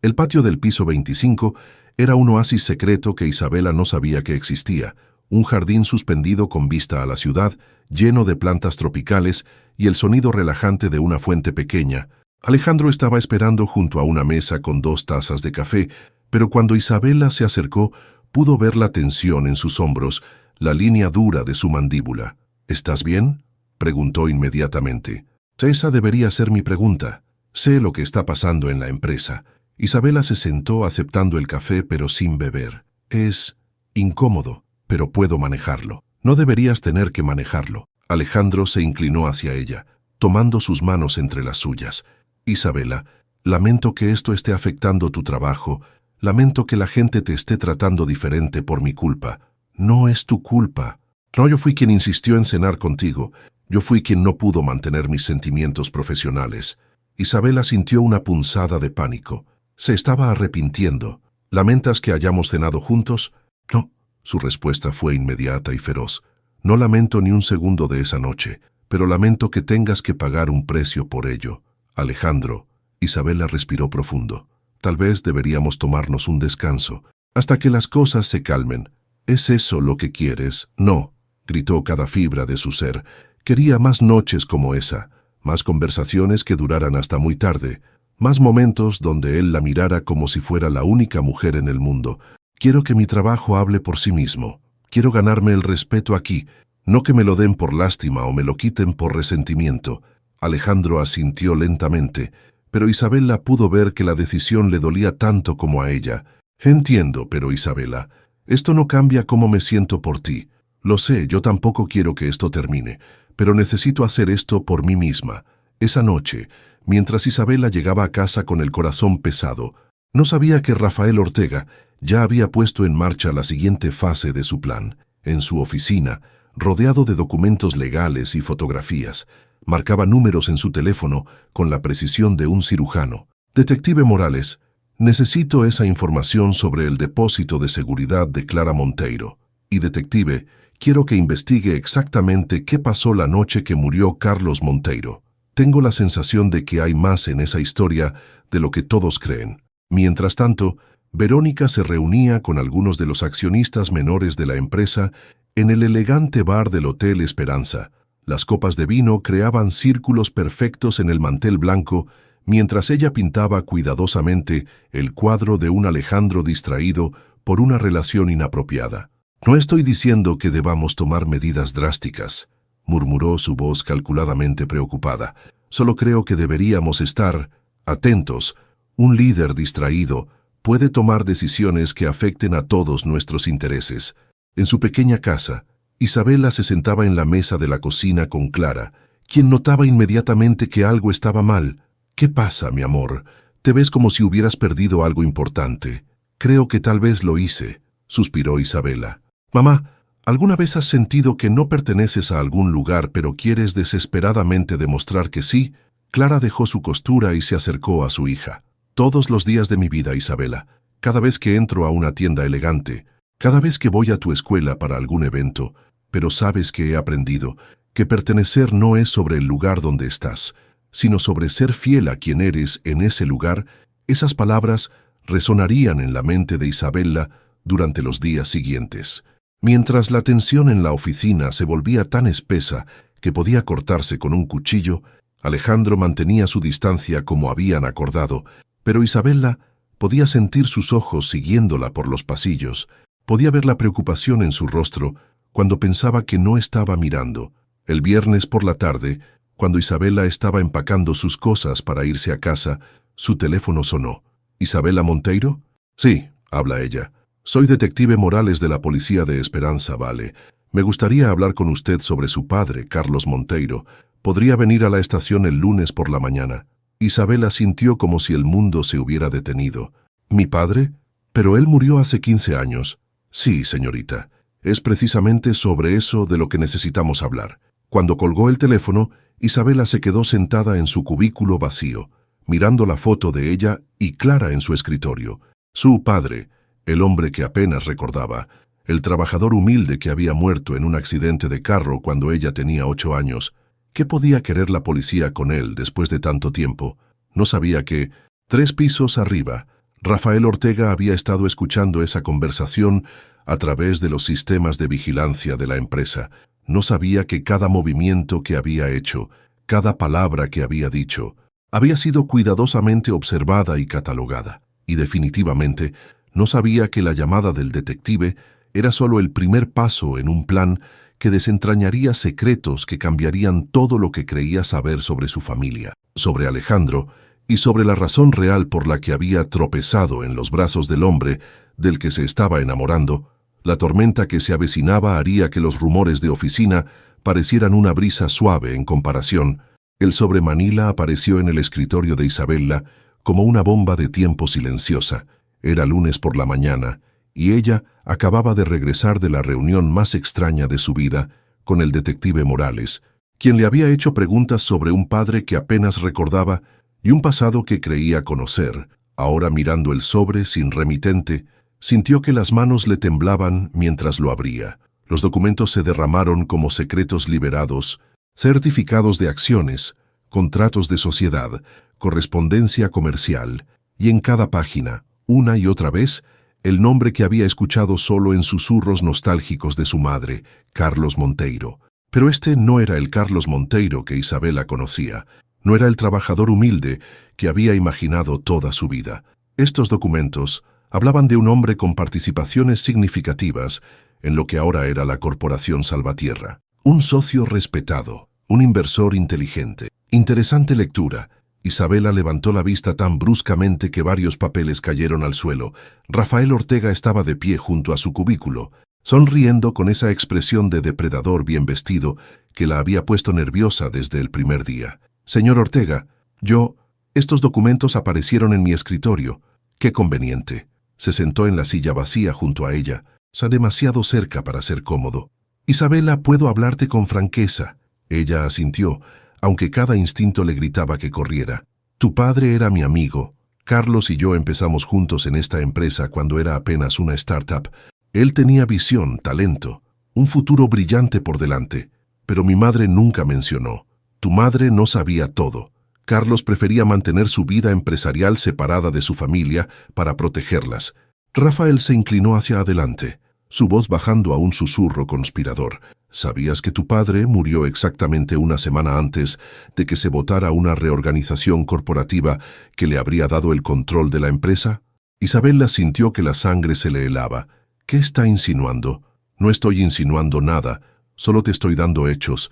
El patio del piso 25 era un oasis secreto que Isabela no sabía que existía, un jardín suspendido con vista a la ciudad, lleno de plantas tropicales y el sonido relajante de una fuente pequeña. Alejandro estaba esperando junto a una mesa con 2 tazas de café, pero cuando Isabela se acercó, pudo ver la tensión en sus hombros, la línea dura de su mandíbula. «¿Estás bien?», preguntó inmediatamente. «Esa debería ser mi pregunta. Sé lo que está pasando en la empresa». Isabela se sentó aceptando el café pero sin beber. «Es incómodo, pero puedo manejarlo». «No deberías tener que manejarlo». Alejandro se inclinó hacia ella, tomando sus manos entre las suyas. «Isabela, lamento que esto esté afectando tu trabajo. Lamento que la gente te esté tratando diferente por mi culpa». «No es tu culpa». «No, yo fui quien insistió en cenar contigo. Yo fui quien no pudo mantener mis sentimientos profesionales». Isabela sintió una punzada de pánico. Se estaba arrepintiendo. «¿Lamentas que hayamos cenado juntos?» «No». Su respuesta fue inmediata y feroz. «No lamento ni un segundo de esa noche, pero lamento que tengas que pagar un precio por ello». «Alejandro». Isabela respiró profundo. «Tal vez deberíamos tomarnos un descanso, hasta que las cosas se calmen». «¿Es eso lo que quieres?» «No», gritó cada fibra de su ser. Quería más noches como esa, más conversaciones que duraran hasta muy tarde, más momentos donde él la mirara como si fuera la única mujer en el mundo. «Quiero que mi trabajo hable por sí mismo. Quiero ganarme el respeto aquí, no que me lo den por lástima o me lo quiten por resentimiento». Alejandro asintió lentamente, pero Isabela pudo ver que la decisión le dolía tanto como a ella. «Entiendo, pero Isabela, esto no cambia cómo me siento por ti. Lo sé, yo tampoco quiero que esto termine, pero necesito hacer esto por mí misma». Esa noche, mientras Isabela llegaba a casa con el corazón pesado, no sabía que Rafael Ortega ya había puesto en marcha la siguiente fase de su plan. En su oficina, rodeado de documentos legales y fotografías, marcaba números en su teléfono con la precisión de un cirujano. «Detective Morales, necesito esa información sobre el depósito de seguridad de Clara Monteiro. Y detective, quiero que investigue exactamente qué pasó la noche que murió Carlos Monteiro. Tengo la sensación de que hay más en esa historia de lo que todos creen». Mientras tanto, Verónica se reunía con algunos de los accionistas menores de la empresa en el elegante bar del Hotel Esperanza. Las copas de vino creaban círculos perfectos en el mantel blanco, mientras ella pintaba cuidadosamente el cuadro de un Alejandro distraído por una relación inapropiada. «No estoy diciendo que debamos tomar medidas drásticas», murmuró su voz calculadamente preocupada. «Solo creo que deberíamos estar atentos. Un líder distraído puede tomar decisiones que afecten a todos nuestros intereses». En su pequeña casa, Isabela se sentaba en la mesa de la cocina con Clara, quien notaba inmediatamente que algo estaba mal. «¿Qué pasa, mi amor? Te ves como si hubieras perdido algo importante». «Creo que tal vez lo hice», suspiró Isabela. «Mamá, ¿alguna vez has sentido que no perteneces a algún lugar pero quieres desesperadamente demostrar que sí?» Clara dejó su costura y se acercó a su hija. «Todos los días de mi vida, Isabela, cada vez que entro a una tienda elegante, cada vez que voy a tu escuela para algún evento, pero sabes que he aprendido que pertenecer no es sobre el lugar donde estás, sino sobre ser fiel a quien eres en ese lugar». Esas palabras resonarían en la mente de Isabela durante los días siguientes. Mientras la tensión en la oficina se volvía tan espesa que podía cortarse con un cuchillo, Alejandro mantenía su distancia como habían acordado, pero Isabela podía sentir sus ojos siguiéndola por los pasillos, podía ver la preocupación en su rostro cuando pensaba que no estaba mirando. El viernes por la tarde, cuando Isabela estaba empacando sus cosas para irse a casa, su teléfono sonó. «¿Isabela Monteiro?» «Sí», habla ella. «Soy detective Morales de la Policía de Esperanza, Vale. Me gustaría hablar con usted sobre su padre, Carlos Monteiro. ¿Podría venir a la estación el lunes por la mañana?» Isabela sintió como si el mundo se hubiera detenido. «¿Mi padre? Pero él murió hace 15 años». «Sí, señorita. Es precisamente sobre eso de lo que necesitamos hablar». Cuando colgó el teléfono, Isabela se quedó sentada en su cubículo vacío, mirando la foto de ella y Clara en su escritorio. Su padre, el hombre que apenas recordaba, el trabajador humilde que había muerto en un accidente de carro cuando ella tenía 8 años. ¿Qué podía querer la policía con él después de tanto tiempo? No sabía que, 3 pisos arriba, Rafael Ortega había estado escuchando esa conversación a través de los sistemas de vigilancia de la empresa. No sabía que cada movimiento que había hecho, cada palabra que había dicho, había sido cuidadosamente observada y catalogada. Y definitivamente no sabía que la llamada del detective era solo el primer paso en un plan que desentrañaría secretos que cambiarían todo lo que creía saber sobre su familia, sobre Alejandro y sobre la razón real por la que había tropezado en los brazos del hombre del que se estaba enamorando. La tormenta que se avecinaba haría que los rumores de oficina parecieran una brisa suave en comparación. El sobre Manila apareció en el escritorio de Isabela como una bomba de tiempo silenciosa. Era lunes por la mañana, y ella acababa de regresar de la reunión más extraña de su vida con el detective Morales, quien le había hecho preguntas sobre un padre que apenas recordaba y un pasado que creía conocer. Ahora, mirando el sobre sin remitente, sintió que las manos le temblaban mientras lo abría. Los documentos se derramaron como secretos liberados, certificados de acciones, contratos de sociedad, correspondencia comercial, y en cada página, una y otra vez, el nombre que había escuchado solo en susurros nostálgicos de su madre, Carlos Monteiro. Pero este no era el Carlos Monteiro que Isabela conocía, no era el trabajador humilde que había imaginado toda su vida. Estos documentos hablaban de un hombre con participaciones significativas en lo que ahora era la Corporación Salvatierra. Un socio respetado, un inversor inteligente. Interesante lectura. Isabela levantó la vista tan bruscamente que varios papeles cayeron al suelo. Rafael Ortega estaba de pie junto a su cubículo, sonriendo con esa expresión de depredador bien vestido que la había puesto nerviosa desde el primer día. «Señor Ortega, estos documentos aparecieron en mi escritorio. Qué conveniente». Se sentó en la silla vacía junto a ella, demasiado cerca para ser cómodo. «Isabela, puedo hablarte con franqueza». Ella asintió, aunque cada instinto le gritaba que corriera. «Tu padre era mi amigo. Carlos y yo empezamos juntos en esta empresa cuando era apenas una startup. Él tenía visión, talento, un futuro brillante por delante. Pero mi madre nunca mencionó. Tu madre no sabía todo. Carlos prefería mantener su vida empresarial separada de su familia para protegerlas». Rafael se inclinó hacia adelante, su voz bajando a un susurro conspirador. ¿Sabías que tu padre murió exactamente una semana antes de que se votara una reorganización corporativa que le habría dado el control de la empresa? Isabela sintió que la sangre se le helaba. ¿Qué está insinuando? No estoy insinuando nada, solo te estoy dando hechos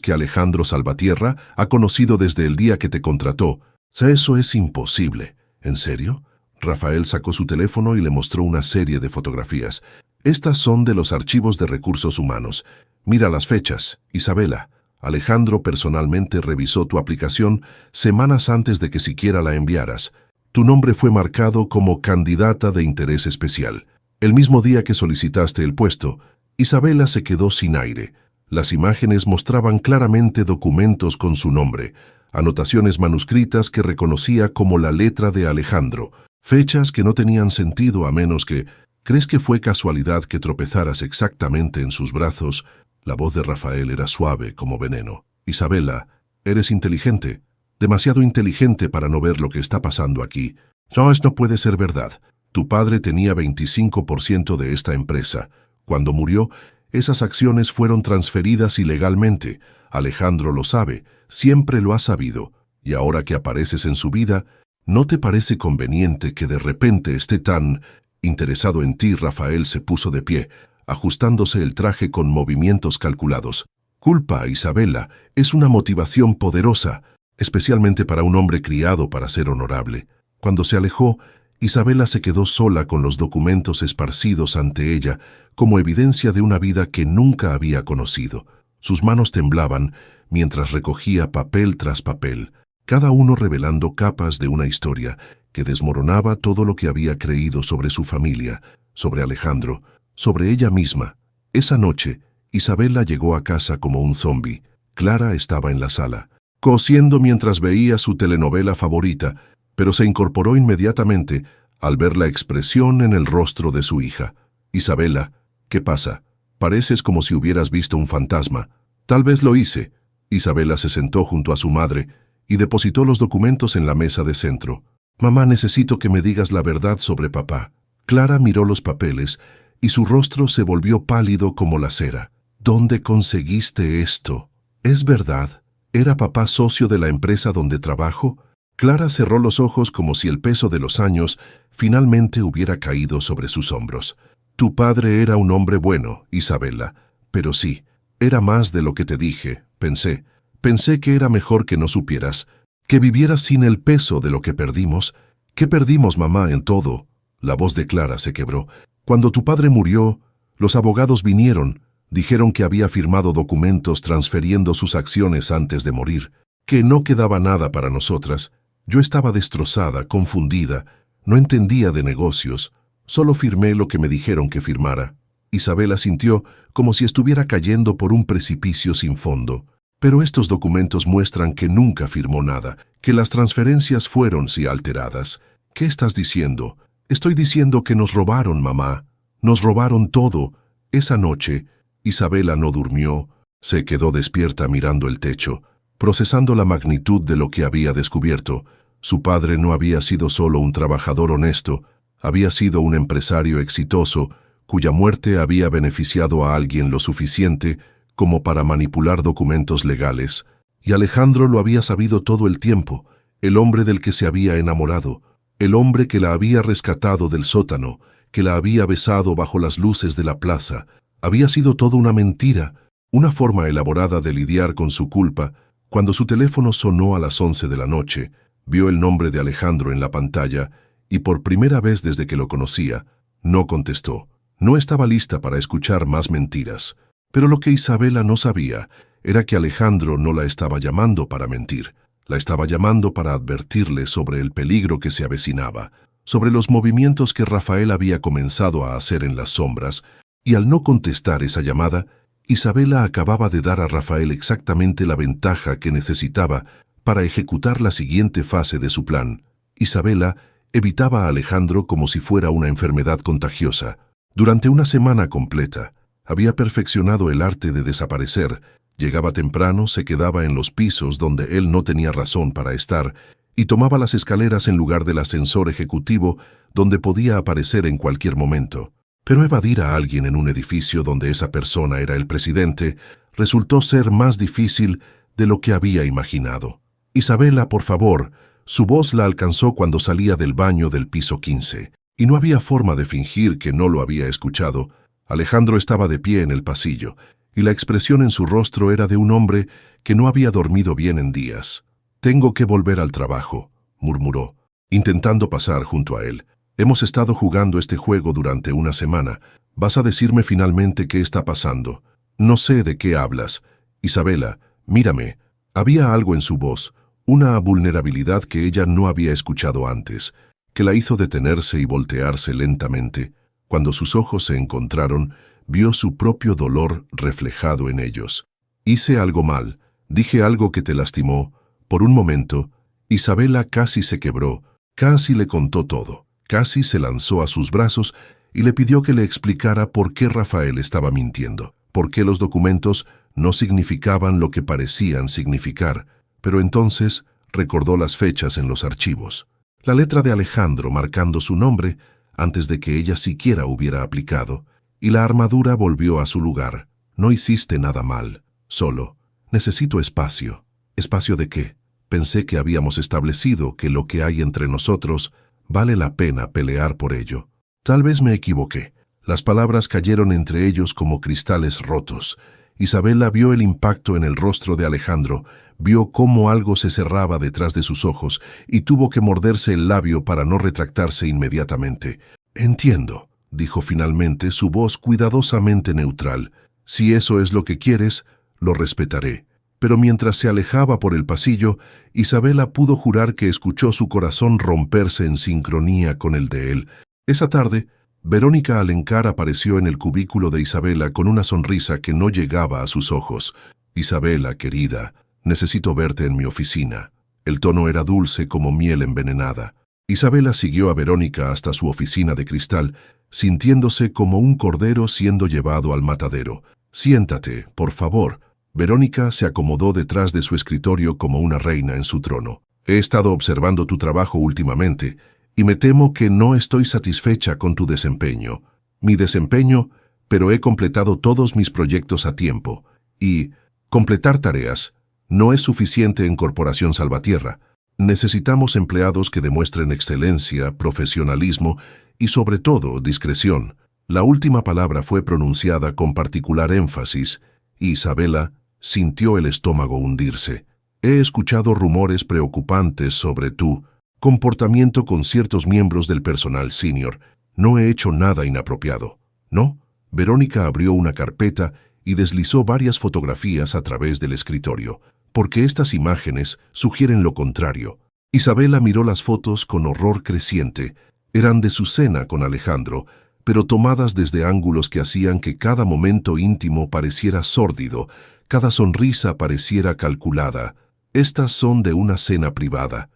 que Alejandro Salvatierra ha conocido desde el día que te contrató. Eso es imposible. ¿En serio? Rafael sacó su teléfono y le mostró una serie de fotografías. Estas son de los archivos de recursos humanos. Mira las fechas, Isabela. Alejandro personalmente revisó tu aplicación semanas antes de que siquiera la enviaras. Tu nombre fue marcado como candidata de interés especial. El mismo día que solicitaste el puesto, Isabela se quedó sin aire. Las imágenes mostraban claramente documentos con su nombre, anotaciones manuscritas que reconocía como la letra de Alejandro, fechas que no tenían sentido a menos que... ¿Crees que fue casualidad que tropezaras exactamente en sus brazos? La voz de Rafael era suave como veneno. Isabela, eres inteligente, demasiado inteligente para no ver lo que está pasando aquí. No, esto no puede ser verdad. Tu padre tenía 25% de esta empresa. Cuando murió, esas acciones fueron transferidas ilegalmente. Alejandro lo sabe, siempre lo ha sabido. Y ahora que apareces en su vida, ¿no te parece conveniente que de repente esté tan interesado en ti? Rafael se puso de pie, ajustándose el traje con movimientos calculados. Culpa, Isabela, es una motivación poderosa, especialmente para un hombre criado para ser honorable. Cuando se alejó, Isabela se quedó sola con los documentos esparcidos ante ella como evidencia de una vida que nunca había conocido. Sus manos temblaban mientras recogía papel tras papel, cada uno revelando capas de una historia que desmoronaba todo lo que había creído sobre su familia, sobre Alejandro, sobre ella misma. Esa noche, Isabela llegó a casa como un zombi. Clara estaba en la sala, cosiendo mientras veía su telenovela favorita, pero se incorporó inmediatamente al ver la expresión en el rostro de su hija. Isabela, ¿qué pasa? Pareces como si hubieras visto un fantasma. Tal vez lo hice. Isabela se sentó junto a su madre y depositó los documentos en la mesa de centro. Mamá, necesito que me digas la verdad sobre papá. Clara miró los papeles y su rostro se volvió pálido como la cera. ¿Dónde conseguiste esto? ¿Es verdad? ¿Era papá socio de la empresa donde trabajo? Clara cerró los ojos como si el peso de los años finalmente hubiera caído sobre sus hombros. Tu padre era un hombre bueno, Isabela, pero sí, era más de lo que te dije, pensé. Pensé que era mejor que no supieras, que vivieras sin el peso de lo que perdimos. ¿Qué perdimos, mamá, en todo? La voz de Clara se quebró. Cuando tu padre murió, los abogados vinieron, dijeron que había firmado documentos transfiriendo sus acciones antes de morir, que no quedaba nada para nosotras. Yo estaba destrozada, confundida, no entendía de negocios, solo firmé lo que me dijeron que firmara. Isabela sintió como si estuviera cayendo por un precipicio sin fondo. Pero estos documentos muestran que nunca firmó nada, que las transferencias fueron sí alteradas. ¿Qué estás diciendo? Estoy diciendo que nos robaron, mamá. Nos robaron todo. Esa noche, Isabela no durmió, se quedó despierta mirando el techo, procesando la magnitud de lo que había descubierto. Su padre no había sido solo un trabajador honesto, había sido un empresario exitoso, cuya muerte había beneficiado a alguien lo suficiente como para manipular documentos legales. Y Alejandro lo había sabido todo el tiempo, el hombre del que se había enamorado, el hombre que la había rescatado del sótano, que la había besado bajo las luces de la plaza. Había sido todo una mentira, una forma elaborada de lidiar con su culpa. Cuando su teléfono sonó a las 11 de la noche, vio el nombre de Alejandro en la pantalla y por primera vez desde que lo conocía, no contestó. No estaba lista para escuchar más mentiras. Pero lo que Isabela no sabía era que Alejandro no la estaba llamando para mentir. La estaba llamando para advertirle sobre el peligro que se avecinaba, sobre los movimientos que Rafael había comenzado a hacer en las sombras, y al no contestar esa llamada, Isabela acababa de dar a Rafael exactamente la ventaja que necesitaba para ejecutar la siguiente fase de su plan. Isabela evitaba a Alejandro como si fuera una enfermedad contagiosa. Durante una semana completa, había perfeccionado el arte de desaparecer. Llegaba temprano, se quedaba en los pisos donde él no tenía razón para estar y tomaba las escaleras en lugar del ascensor ejecutivo donde podía aparecer en cualquier momento. Pero evadir a alguien en un edificio donde esa persona era el presidente resultó ser más difícil de lo que había imaginado. Isabela, por favor. Su voz la alcanzó cuando salía del baño del piso 15, y no había forma de fingir que no lo había escuchado. Alejandro estaba de pie en el pasillo, y la expresión en su rostro era de un hombre que no había dormido bien en días. «Tengo que volver al trabajo», murmuró, intentando pasar junto a él. «Hemos estado jugando este juego durante una semana. ¿Vas a decirme finalmente qué está pasando?» «No sé de qué hablas. Isabela, mírame». Había algo en su voz, una vulnerabilidad que ella no había escuchado antes, que la hizo detenerse y voltearse lentamente. Cuando sus ojos se encontraron, vio su propio dolor reflejado en ellos. «Hice algo mal, dije algo que te lastimó». Por un momento, Isabela casi se quebró, casi le contó todo, casi se lanzó a sus brazos y le pidió que le explicara por qué Rafael estaba mintiendo, por qué los documentos no significaban lo que parecían significar. Pero entonces recordó las fechas en los archivos, la letra de Alejandro marcando su nombre antes de que ella siquiera hubiera aplicado, y la armadura volvió a su lugar. «No hiciste nada mal, solo necesito espacio». «¿Espacio de qué?» Pensé que habíamos establecido que lo que hay entre nosotros vale la pena pelear por ello. Tal vez me equivoqué. Las palabras cayeron entre ellos como cristales rotos. Isabela vio el impacto en el rostro de Alejandro, vio cómo algo se cerraba detrás de sus ojos y tuvo que morderse el labio para no retractarse inmediatamente. «Entiendo», dijo finalmente, su voz cuidadosamente neutral. «Si eso es lo que quieres, lo respetaré». Pero mientras se alejaba por el pasillo, Isabela pudo jurar que escuchó su corazón romperse en sincronía con el de él. Esa tarde, Verónica Alencar apareció en el cubículo de Isabela con una sonrisa que no llegaba a sus ojos. «Isabela, querida, necesito verte en mi oficina». El tono era dulce como miel envenenada. Isabela siguió a Verónica hasta su oficina de cristal, sintiéndose como un cordero siendo llevado al matadero. «Siéntate, por favor». Verónica se acomodó detrás de su escritorio como una reina en su trono. «He estado observando tu trabajo últimamente, y me temo que no estoy satisfecha con tu desempeño». «Mi desempeño, pero he completado todos mis proyectos a tiempo. Y completar tareas no es suficiente en Corporación Salvatierra. Necesitamos empleados que demuestren excelencia, profesionalismo y, sobre todo, discreción». La última palabra fue pronunciada con particular énfasis, y Isabela sintió el estómago hundirse. «He escuchado rumores preocupantes sobre tu comportamiento con ciertos miembros del personal senior. No he hecho nada inapropiado, ¿no?» Verónica abrió una carpeta y deslizó varias fotografías a través del escritorio, porque estas imágenes sugieren lo contrario. Isabela miró las fotos con horror creciente. Eran de su cena con Alejandro, pero tomadas desde ángulos que hacían que cada momento íntimo pareciera sórdido, cada sonrisa pareciera calculada. Estas son de una cena privada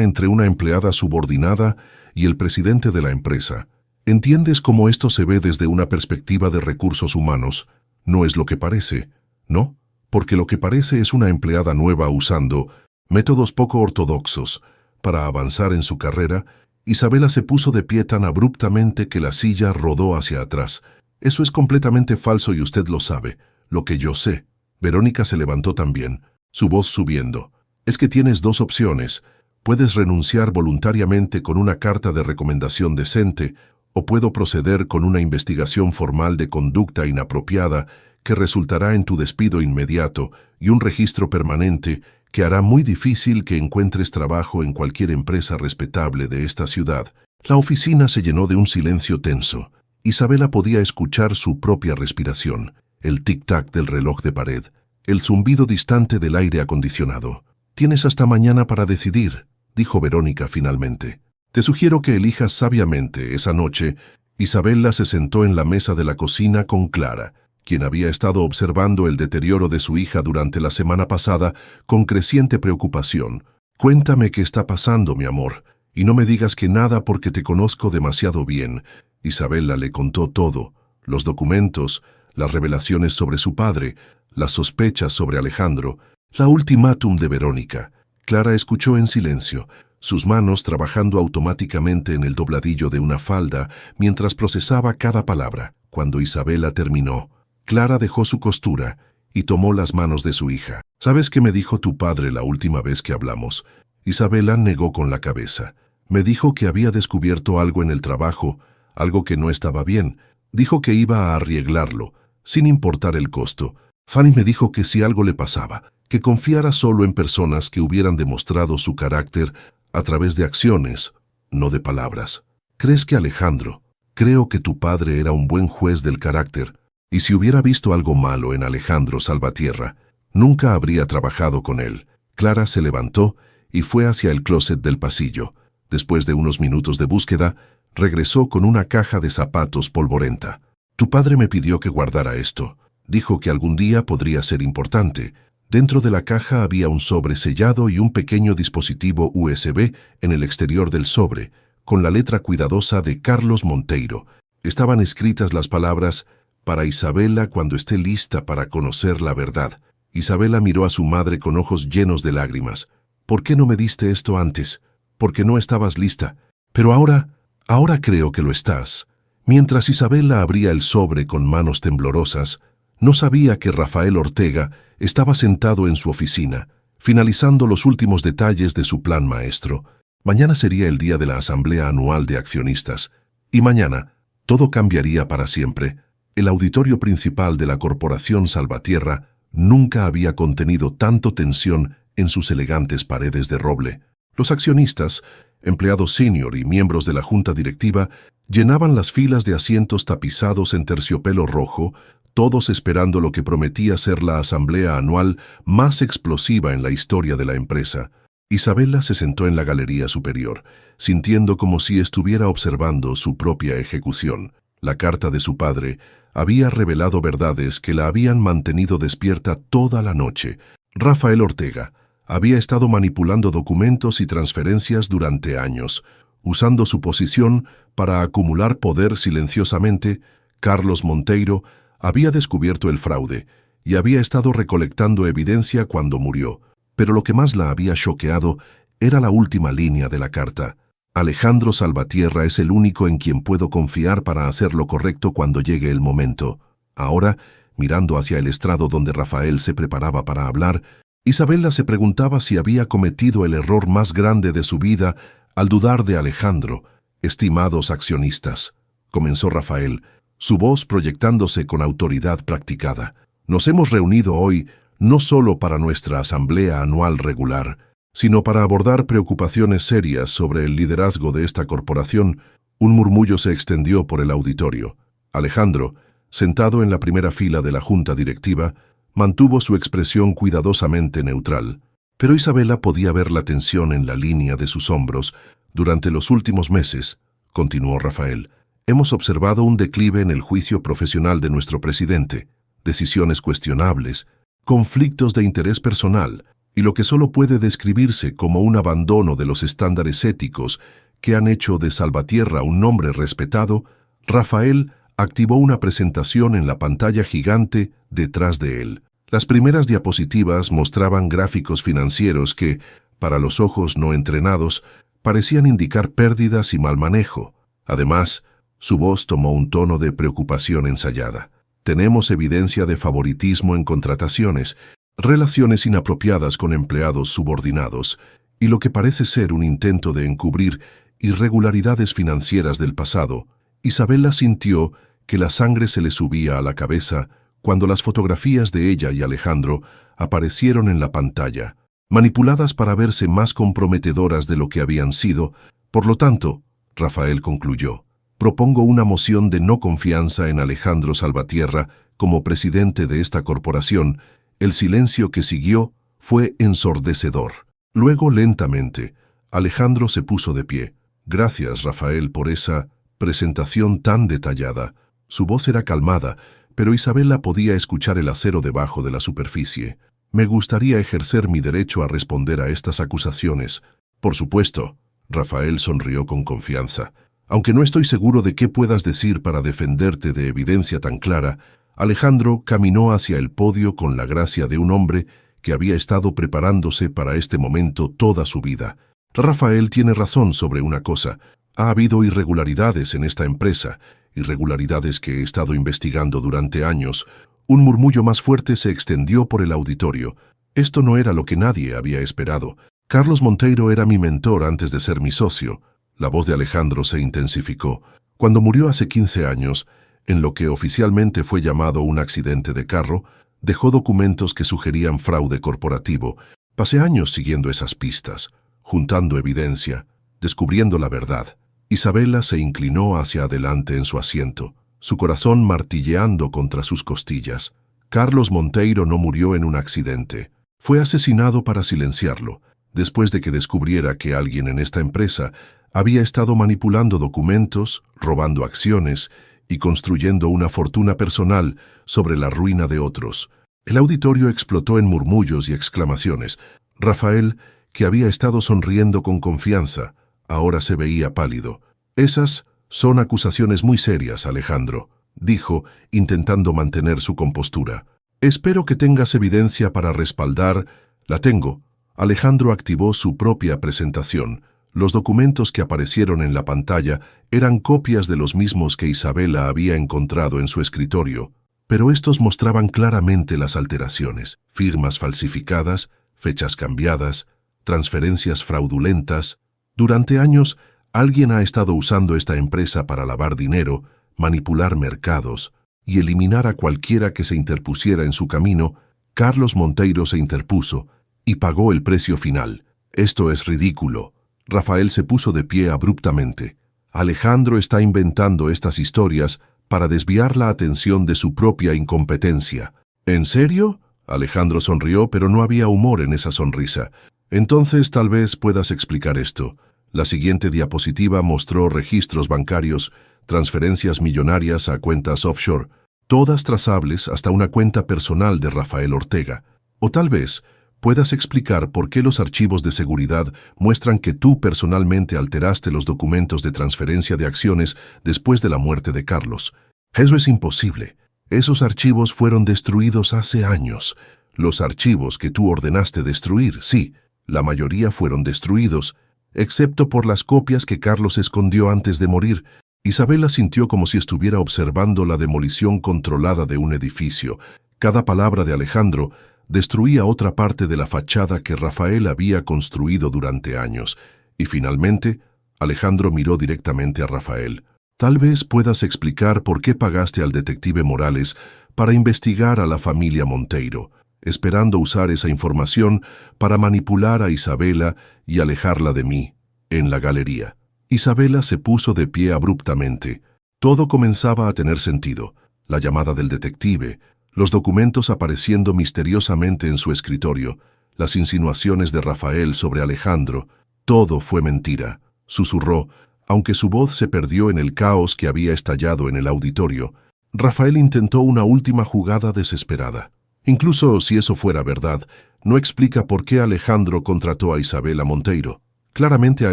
entre una empleada subordinada y el presidente de la empresa. ¿Entiendes cómo esto se ve desde una perspectiva de recursos humanos? No es lo que parece, ¿no? Porque lo que parece es una empleada nueva usando métodos poco ortodoxos para avanzar en su carrera. Isabela se puso de pie tan abruptamente que la silla rodó hacia atrás. «Eso es completamente falso y usted lo sabe. Lo que yo sé». Verónica se levantó también, su voz subiendo. «Es que tienes dos opciones. Puedes renunciar voluntariamente con una carta de recomendación decente, o puedo proceder con una investigación formal de conducta inapropiada que resultará en tu despido inmediato y un registro permanente que hará muy difícil que encuentres trabajo en cualquier empresa respetable de esta ciudad». La oficina se llenó de un silencio tenso. Isabela podía escuchar su propia respiración, el tic-tac del reloj de pared, el zumbido distante del aire acondicionado. «Tienes hasta mañana para decidir», dijo Verónica finalmente. «Te sugiero que elijas sabiamente esa noche». Isabela se sentó en la mesa de la cocina con Clara, quien había estado observando el deterioro de su hija durante la semana pasada con creciente preocupación. «Cuéntame qué está pasando, mi amor, y no me digas que nada porque te conozco demasiado bien». Isabela le contó todo: los documentos, las revelaciones sobre su padre, las sospechas sobre Alejandro, la ultimátum de Verónica. Clara escuchó en silencio, sus manos trabajando automáticamente en el dobladillo de una falda mientras procesaba cada palabra. Cuando Isabela terminó, Clara dejó su costura y tomó las manos de su hija. ¿Sabes qué me dijo tu padre la última vez que hablamos? Isabela negó con la cabeza. Me dijo que había descubierto algo en el trabajo, algo que no estaba bien. Dijo que iba a arreglarlo, sin importar el costo. Fanny me dijo que si algo le pasaba, que confiara solo en personas que hubieran demostrado su carácter a través de acciones, no de palabras. ¿Crees que Alejandro? Creo que tu padre era un buen juez del carácter, y si hubiera visto algo malo en Alejandro Salvatierra, nunca habría trabajado con él. Clara se levantó y fue hacia el closet del pasillo. Después de unos minutos de búsqueda, regresó con una caja de zapatos polvorenta. Tu padre me pidió que guardara esto. Dijo que algún día podría ser importante. Dentro de la caja había un sobre sellado y un pequeño dispositivo USB en el exterior del sobre, con la letra cuidadosa de Carlos Monteiro. Estaban escritas las palabras: para Isabela cuando esté lista para conocer la verdad. Isabela miró a su madre con ojos llenos de lágrimas. ¿Por qué no me diste esto antes? Porque no estabas lista. Pero ahora creo que lo estás. Mientras Isabela abría el sobre con manos temblorosas, no sabía que Rafael Ortega estaba sentado en su oficina, finalizando los últimos detalles de su plan maestro. Mañana sería el día de la Asamblea Anual de Accionistas, y mañana todo cambiaría para siempre. El auditorio principal de la Corporación Salvatierra nunca había contenido tanto tensión en sus elegantes paredes de roble. Los accionistas, empleados senior y miembros de la junta directiva, llenaban las filas de asientos tapizados en terciopelo rojo, todos esperando lo que prometía ser la asamblea anual más explosiva en la historia de la empresa. Isabela se sentó en la galería superior, sintiendo como si estuviera observando su propia ejecución. La carta de su padre había revelado verdades que la habían mantenido despierta toda la noche. Rafael Ortega había estado manipulando documentos y transferencias durante años, usando su posición para acumular poder silenciosamente. Carlos Monteiro había descubierto el fraude y había estado recolectando evidencia cuando murió, pero lo que más la había choqueado era la última línea de la carta. Alejandro Salvatierra es el único en quien puedo confiar para hacer lo correcto cuando llegue el momento. Ahora, mirando hacia el estrado donde Rafael se preparaba para hablar, Isabela se preguntaba si había cometido el error más grande de su vida al dudar de Alejandro. Estimados accionistas, comenzó Rafael, su voz proyectándose con autoridad practicada. Nos hemos reunido hoy no solo para nuestra asamblea anual regular, sino para abordar preocupaciones serias sobre el liderazgo de esta corporación. Un murmullo se extendió por el auditorio. Alejandro, sentado en la primera fila de la junta directiva, mantuvo su expresión cuidadosamente neutral, pero Isabela podía ver la tensión en la línea de sus hombros. Durante los últimos meses, continuó Rafael, hemos observado un declive en el juicio profesional de nuestro presidente, decisiones cuestionables, conflictos de interés personal y lo que solo puede describirse como un abandono de los estándares éticos que han hecho de Salvatierra un nombre respetado. Rafael activó una presentación en la pantalla gigante detrás de él. Las primeras diapositivas mostraban gráficos financieros que, para los ojos no entrenados, parecían indicar pérdidas y mal manejo. Además, su voz tomó un tono de preocupación ensayada. Tenemos evidencia de favoritismo en contrataciones, relaciones inapropiadas con empleados subordinados y lo que parece ser un intento de encubrir irregularidades financieras del pasado. Isabela sintió que la sangre se le subía a la cabeza cuando las fotografías de ella y Alejandro aparecieron en la pantalla, manipuladas para verse más comprometedoras de lo que habían sido. Por lo tanto, Rafael concluyó, propongo una moción de no confianza en Alejandro Salvatierra como presidente de esta corporación. El silencio que siguió fue ensordecedor. Luego, lentamente, Alejandro se puso de pie. Gracias, Rafael, por esa presentación tan detallada. Su voz era calmada, pero Isabela podía escuchar el acero debajo de la superficie. Me gustaría ejercer mi derecho a responder a estas acusaciones. Por supuesto, Rafael sonrió con confianza. Aunque no estoy seguro de qué puedas decir para defenderte de evidencia tan clara, Alejandro caminó hacia el podio con la gracia de un hombre que había estado preparándose para este momento toda su vida. Rafael tiene razón sobre una cosa. Ha habido irregularidades en esta empresa, irregularidades que he estado investigando durante años. Un murmullo más fuerte se extendió por el auditorio. Esto no era lo que nadie había esperado. Carlos Monteiro era mi mentor antes de ser mi socio. La voz de Alejandro se intensificó. Cuando murió hace 15 años, en lo que oficialmente fue llamado un accidente de carro, dejó documentos que sugerían fraude corporativo. Pasé años siguiendo esas pistas, juntando evidencia, descubriendo la verdad. Isabela se inclinó hacia adelante en su asiento, su corazón martilleando contra sus costillas. Carlos Monteiro no murió en un accidente. Fue asesinado para silenciarlo, después de que descubriera que alguien en esta empresa había estado manipulando documentos, robando acciones y construyendo una fortuna personal sobre la ruina de otros. El auditorio explotó en murmullos y exclamaciones. Rafael, que había estado sonriendo con confianza, ahora se veía pálido. «Esas son acusaciones muy serias, Alejandro», dijo, intentando mantener su compostura. «Espero que tengas evidencia para respaldar». «La tengo». Alejandro activó su propia presentación. Los documentos que aparecieron en la pantalla eran copias de los mismos que Isabela había encontrado en su escritorio, pero estos mostraban claramente las alteraciones: firmas falsificadas, fechas cambiadas, transferencias fraudulentas. Durante años, alguien ha estado usando esta empresa para lavar dinero, manipular mercados y eliminar a cualquiera que se interpusiera en su camino. Carlos Monteiro se interpuso y pagó el precio final. «Esto es ridículo». Rafael se puso de pie abruptamente. Alejandro está inventando estas historias para desviar la atención de su propia incompetencia. ¿En serio? Alejandro sonrió, pero no había humor en esa sonrisa. Entonces tal vez puedas explicar esto. La siguiente diapositiva mostró registros bancarios, transferencias millonarias a cuentas offshore, todas trazables hasta una cuenta personal de Rafael Ortega. O tal vez puedas explicar por qué los archivos de seguridad muestran que tú personalmente alteraste los documentos de transferencia de acciones después de la muerte de Carlos. Eso es imposible. Esos archivos fueron destruidos hace años. Los archivos que tú ordenaste destruir, sí, la mayoría fueron destruidos, excepto por las copias que Carlos escondió antes de morir. Isabela sintió como si estuviera observando la demolición controlada de un edificio. Cada palabra de Alejandro destruía otra parte de la fachada que Rafael había construido durante años. Y finalmente, Alejandro miró directamente a Rafael. Tal vez puedas explicar por qué pagaste al detective Morales para investigar a la familia Monteiro, esperando usar esa información para manipular a Isabela y alejarla de mí, en la galería. Isabela se puso de pie abruptamente. Todo comenzaba a tener sentido. La llamada del detective, los documentos apareciendo misteriosamente en su escritorio, las insinuaciones de Rafael sobre Alejandro. Todo fue mentira, susurró, aunque su voz se perdió en el caos que había estallado en el auditorio. Rafael intentó una última jugada desesperada. Incluso si eso fuera verdad, no explica por qué Alejandro contrató a Isabela Monteiro. Claramente ha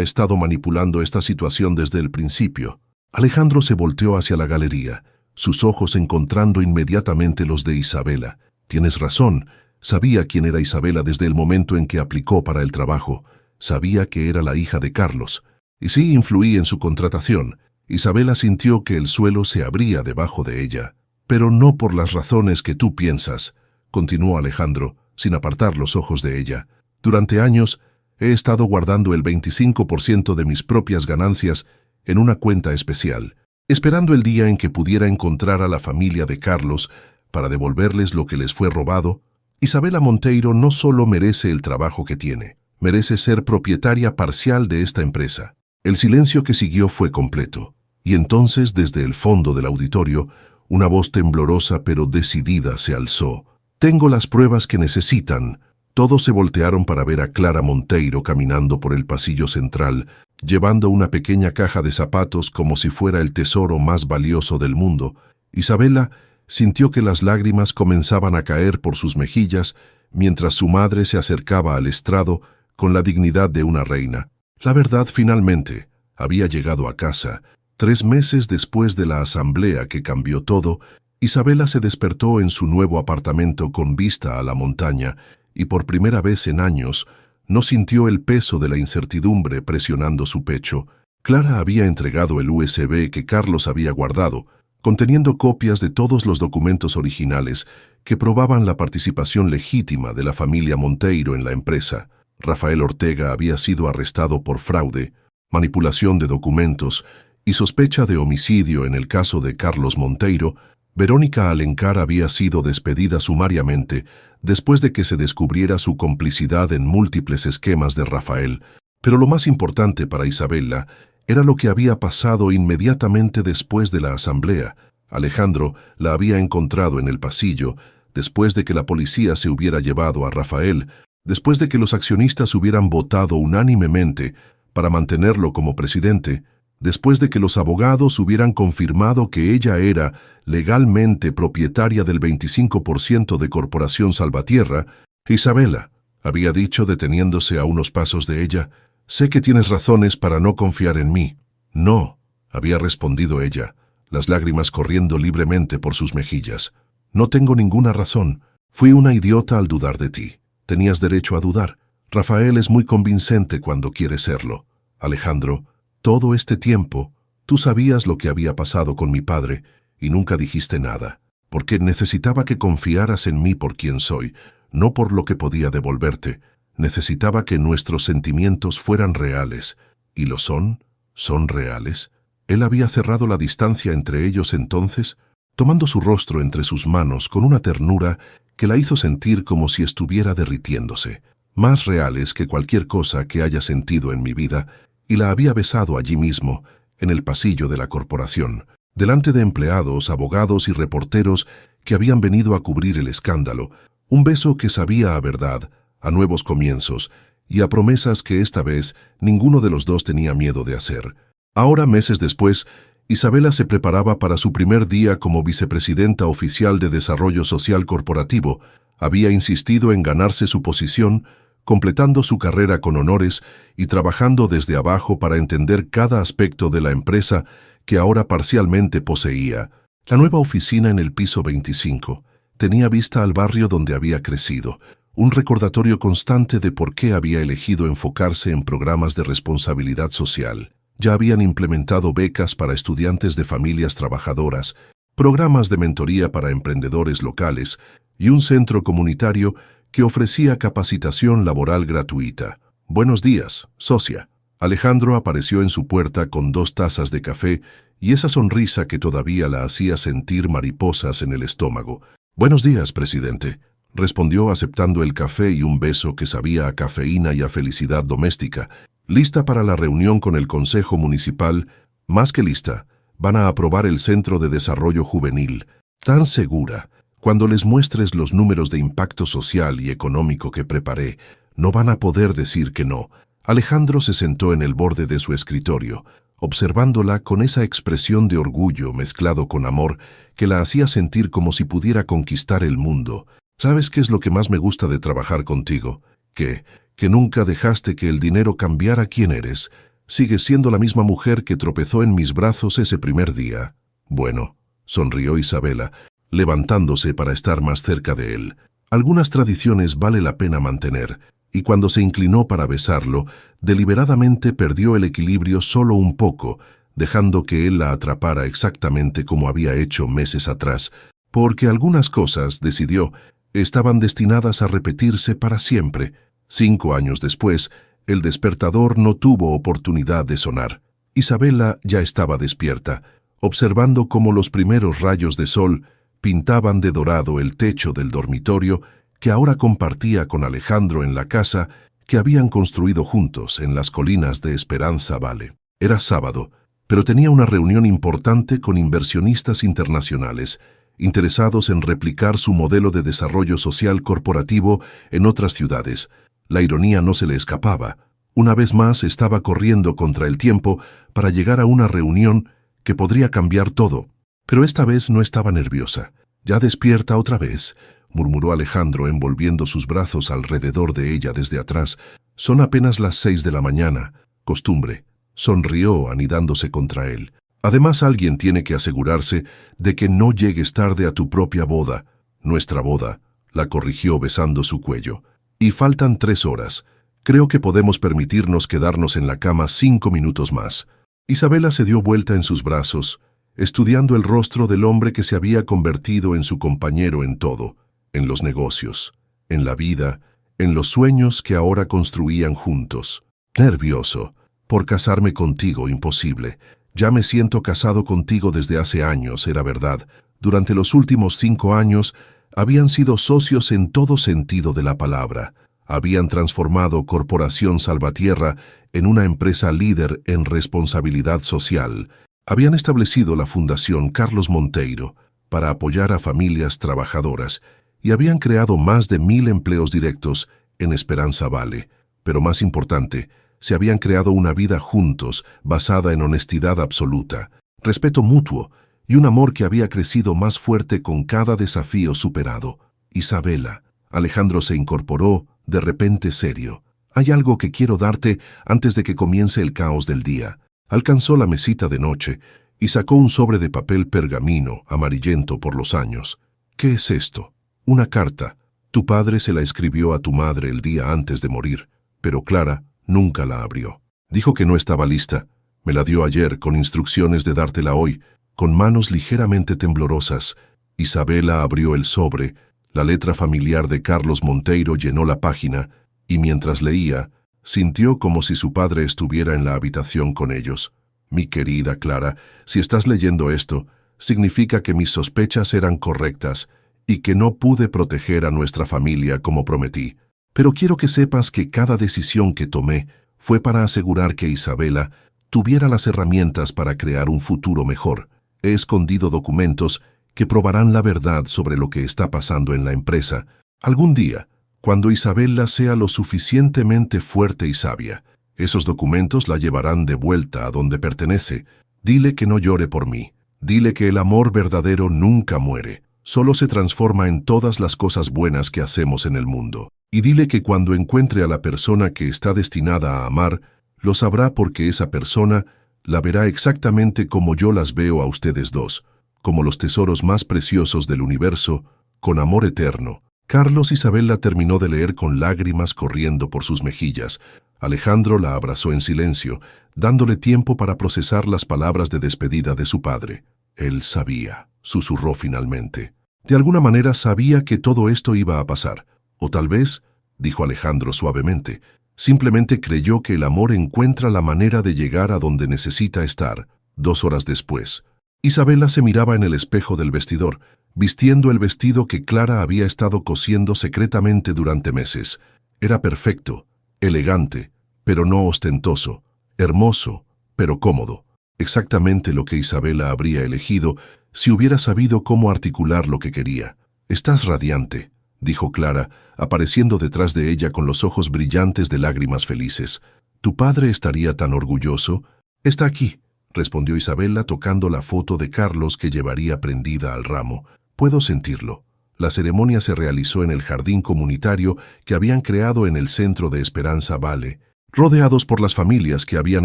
estado manipulando esta situación desde el principio. Alejandro se volteó hacia la galería, sus ojos encontrando inmediatamente los de Isabela. Tienes razón, sabía quién era Isabela desde el momento en que aplicó para el trabajo. Sabía que era la hija de Carlos. Y sí influí en su contratación. Isabela sintió que el suelo se abría debajo de ella. Pero no por las razones que tú piensas, continuó Alejandro, sin apartar los ojos de ella. Durante años he estado guardando el 25% de mis propias ganancias en una cuenta especial, esperando el día en que pudiera encontrar a la familia de Carlos para devolverles lo que les fue robado. Isabela Monteiro no solo merece el trabajo que tiene, merece ser propietaria parcial de esta empresa. El silencio que siguió fue completo, y entonces desde el fondo del auditorio, una voz temblorosa pero decidida se alzó. «Tengo las pruebas que necesitan». Todos se voltearon para ver a Clara Monteiro caminando por el pasillo central, llevando una pequeña caja de zapatos como si fuera el tesoro más valioso del mundo. Isabela sintió que las lágrimas comenzaban a caer por sus mejillas mientras su madre se acercaba al estrado con la dignidad de una reina. La verdad finalmente había llegado a casa. 3 meses después de la asamblea que cambió todo, Isabela se despertó en su nuevo apartamento con vista a la montaña y por primera vez en años No sintió el peso de la incertidumbre presionando su pecho. Clara había entregado el USB que Carlos había guardado, conteniendo copias de todos los documentos originales que probaban la participación legítima de la familia Monteiro en la empresa. Rafael Ortega había sido arrestado por fraude, manipulación de documentos y sospecha de homicidio en el caso de Carlos Monteiro. Verónica Alencar había sido despedida sumariamente después de que se descubriera su complicidad en múltiples esquemas de Rafael, pero lo más importante para Isabela era lo que había pasado inmediatamente después de la asamblea. Alejandro la había encontrado en el pasillo, después de que la policía se hubiera llevado a Rafael, después de que los accionistas hubieran votado unánimemente para mantenerlo como presidente, después de que los abogados hubieran confirmado que ella era legalmente propietaria del 25% de Corporación Salvatierra. Isabela había dicho, deteniéndose a unos pasos de ella: «Sé que tienes razones para no confiar en mí». «No», había respondido ella, las lágrimas corriendo libremente por sus mejillas. «No tengo ninguna razón. Fui una idiota al dudar de ti. Tenías derecho a dudar. Rafael es muy convincente cuando quiere serlo. Alejandro, todo este tiempo, tú sabías lo que había pasado con mi padre y nunca dijiste nada, porque necesitaba que confiaras en mí por quien soy, no por lo que podía devolverte. Necesitaba que nuestros sentimientos fueran reales. ¿Y lo son? ¿Son reales?» Él había cerrado la distancia entre ellos entonces, tomando su rostro entre sus manos con una ternura que la hizo sentir como si estuviera derritiéndose. Más reales que cualquier cosa que haya sentido en mi vida, y la había besado allí mismo, en el pasillo de la corporación, delante de empleados, abogados y reporteros que habían venido a cubrir el escándalo, un beso que sabía a verdad, a nuevos comienzos y a promesas que esta vez ninguno de los dos tenía miedo de hacer. Ahora, meses después, Isabela se preparaba para su primer día como vicepresidenta oficial de Desarrollo Social Corporativo. Había insistido en ganarse su posición, completando su carrera con honores y trabajando desde abajo para entender cada aspecto de la empresa que ahora parcialmente poseía. La nueva oficina en el piso 25 tenía vista al barrio donde había crecido, un recordatorio constante de por qué había elegido enfocarse en programas de responsabilidad social. Ya habían implementado becas para estudiantes de familias trabajadoras, programas de mentoría para emprendedores locales y un centro comunitario que ofrecía capacitación laboral gratuita. «Buenos días, socia». Alejandro apareció en su puerta con 2 tazas de café y esa sonrisa que todavía la hacía sentir mariposas en el estómago. «Buenos días, presidente», respondió aceptando el café y un beso que sabía a cafeína y a felicidad doméstica. «¿Lista para la reunión con el Consejo Municipal?» «Más que lista. Van a aprobar el Centro de Desarrollo Juvenil». «Tan segura. Cuando les muestres los números de impacto social y económico que preparé, no van a poder decir que no». Alejandro se sentó en el borde de su escritorio, observándola con esa expresión de orgullo mezclado con amor que la hacía sentir como si pudiera conquistar el mundo. «¿Sabes qué es lo que más me gusta de trabajar contigo? Que nunca dejaste que el dinero cambiara quién eres. Sigues siendo la misma mujer que tropezó en mis brazos ese primer día». «Bueno», sonrió Isabela, levantándose para estar más cerca de él. «Algunas tradiciones vale la pena mantener», y cuando se inclinó para besarlo, deliberadamente perdió el equilibrio solo un poco, dejando que él la atrapara exactamente como había hecho meses atrás, porque algunas cosas, decidió, estaban destinadas a repetirse para siempre. 5 años después, el despertador no tuvo oportunidad de sonar. Isabela ya estaba despierta, observando cómo los primeros rayos de sol pintaban de dorado el techo del dormitorio que ahora compartía con Alejandro en la casa que habían construido juntos en las colinas de Esperanza Valley. Era sábado, pero tenía una reunión importante con inversionistas internacionales, interesados en replicar su modelo de desarrollo social corporativo en otras ciudades. La ironía no se le escapaba. Una vez más estaba corriendo contra el tiempo para llegar a una reunión que podría cambiar todo. Pero esta vez no estaba nerviosa. «¿Ya despierta otra vez?», murmuró Alejandro envolviendo sus brazos alrededor de ella desde atrás. «Son apenas las 6 de la mañana. Costumbre». Sonrió anidándose contra él. «Además, alguien tiene que asegurarse de que no llegues tarde a tu propia boda». «Nuestra boda», la corrigió besando su cuello. «Y faltan 3 horas. Creo que podemos permitirnos quedarnos en la cama 5 minutos más. Isabela se dio vuelta en sus brazos, estudiando el rostro del hombre que se había convertido en su compañero en todo, en los negocios, en la vida, en los sueños que ahora construían juntos. Nervioso, por casarme contigo, imposible. Ya me siento casado contigo desde hace años, era verdad. Durante los últimos 5 años habían sido socios en todo sentido de la palabra. Habían transformado Corporación Salvatierra en una empresa líder en responsabilidad social. Habían establecido la Fundación Carlos Monteiro para apoyar a familias trabajadoras y habían creado más de 1000 empleos directos en Esperanza Vale. Pero más importante, se habían creado una vida juntos basada en honestidad absoluta, respeto mutuo y un amor que había crecido más fuerte con cada desafío superado. Isabela. Alejandro se incorporó, de repente serio. Hay algo que quiero darte antes de que comience el caos del día. Alcanzó la mesita de noche y sacó un sobre de papel pergamino, amarillento por los años. ¿Qué es esto? Una carta. Tu padre se la escribió a tu madre el día antes de morir, pero Clara nunca la abrió. Dijo que no estaba lista. Me la dio ayer con instrucciones de dártela hoy, con manos ligeramente temblorosas. Isabela abrió el sobre. La letra familiar de Carlos Monteiro llenó la página y mientras leía, sintió como si su padre estuviera en la habitación con ellos. Mi querida Clara, si estás leyendo esto, significa que mis sospechas eran correctas y que no pude proteger a nuestra familia como prometí. Pero quiero que sepas que cada decisión que tomé fue para asegurar que Isabela tuviera las herramientas para crear un futuro mejor. He escondido documentos que probarán la verdad sobre lo que está pasando en la empresa. Algún día, cuando Isabela sea lo suficientemente fuerte y sabia, esos documentos la llevarán de vuelta a donde pertenece. Dile que no llore por mí. Dile que el amor verdadero nunca muere. Solo se transforma en todas las cosas buenas que hacemos en el mundo. Y dile que cuando encuentre a la persona que está destinada a amar, lo sabrá porque esa persona la verá exactamente como yo las veo a ustedes dos, como los tesoros más preciosos del universo, con amor eterno. Carlos Isabela terminó de leer con lágrimas corriendo por sus mejillas. Alejandro la abrazó en silencio, dándole tiempo para procesar las palabras de despedida de su padre. Él sabía, susurró finalmente. De alguna manera sabía que todo esto iba a pasar. O tal vez, dijo Alejandro suavemente, simplemente creyó que el amor encuentra la manera de llegar a donde necesita estar. 2 horas después, Isabela se miraba en el espejo del vestidor, vistiendo el vestido que Clara había estado cosiendo secretamente durante meses. Era perfecto, elegante, pero no ostentoso, hermoso, pero cómodo. Exactamente lo que Isabela habría elegido si hubiera sabido cómo articular lo que quería. «Estás radiante», dijo Clara, apareciendo detrás de ella con los ojos brillantes de lágrimas felices. «¿Tu padre estaría tan orgulloso?» «Está aquí», respondió Isabela tocando la foto de Carlos que llevaría prendida al ramo. «Puedo sentirlo». La ceremonia se realizó en el jardín comunitario que habían creado en el centro de Esperanza Vale, rodeados por las familias que habían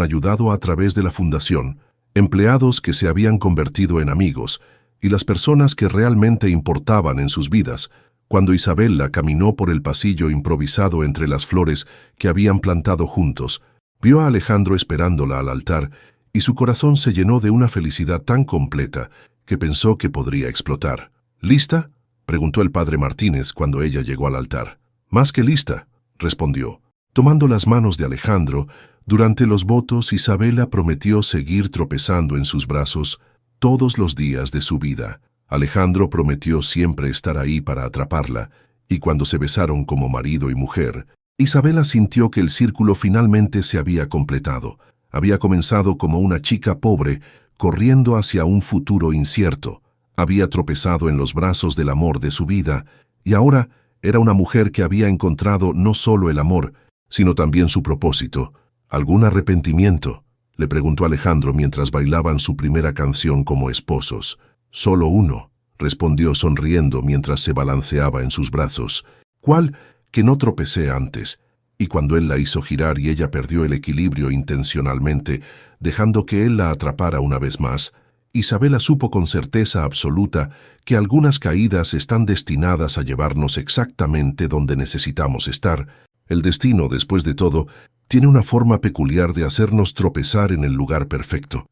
ayudado a través de la fundación, empleados que se habían convertido en amigos y las personas que realmente importaban en sus vidas. Cuando Isabela caminó por el pasillo improvisado entre las flores que habían plantado juntos, vio a Alejandro esperándola al altar y su corazón se llenó de una felicidad tan completa que pensó que podría explotar. «¿Lista?», preguntó el padre Martínez cuando ella llegó al altar. «Más que lista», respondió. Tomando las manos de Alejandro, durante los votos Isabela prometió seguir tropezando en sus brazos todos los días de su vida. Alejandro prometió siempre estar ahí para atraparla, y cuando se besaron como marido y mujer, Isabela sintió que el círculo finalmente se había completado. Había comenzado como una chica pobre, corriendo hacia un futuro incierto. Había tropezado en los brazos del amor de su vida, y ahora era una mujer que había encontrado no solo el amor, sino también su propósito. «¿Algún arrepentimiento?», le preguntó Alejandro mientras bailaban su primera canción como esposos. «Solo uno», respondió sonriendo mientras se balanceaba en sus brazos. «¿Cuál? Que no tropecé antes». Y cuando él la hizo girar y ella perdió el equilibrio intencionalmente, dejando que él la atrapara una vez más, Isabela supo con certeza absoluta que algunas caídas están destinadas a llevarnos exactamente donde necesitamos estar, El destino, después de todo, tiene una forma peculiar de hacernos tropezar en el lugar perfecto.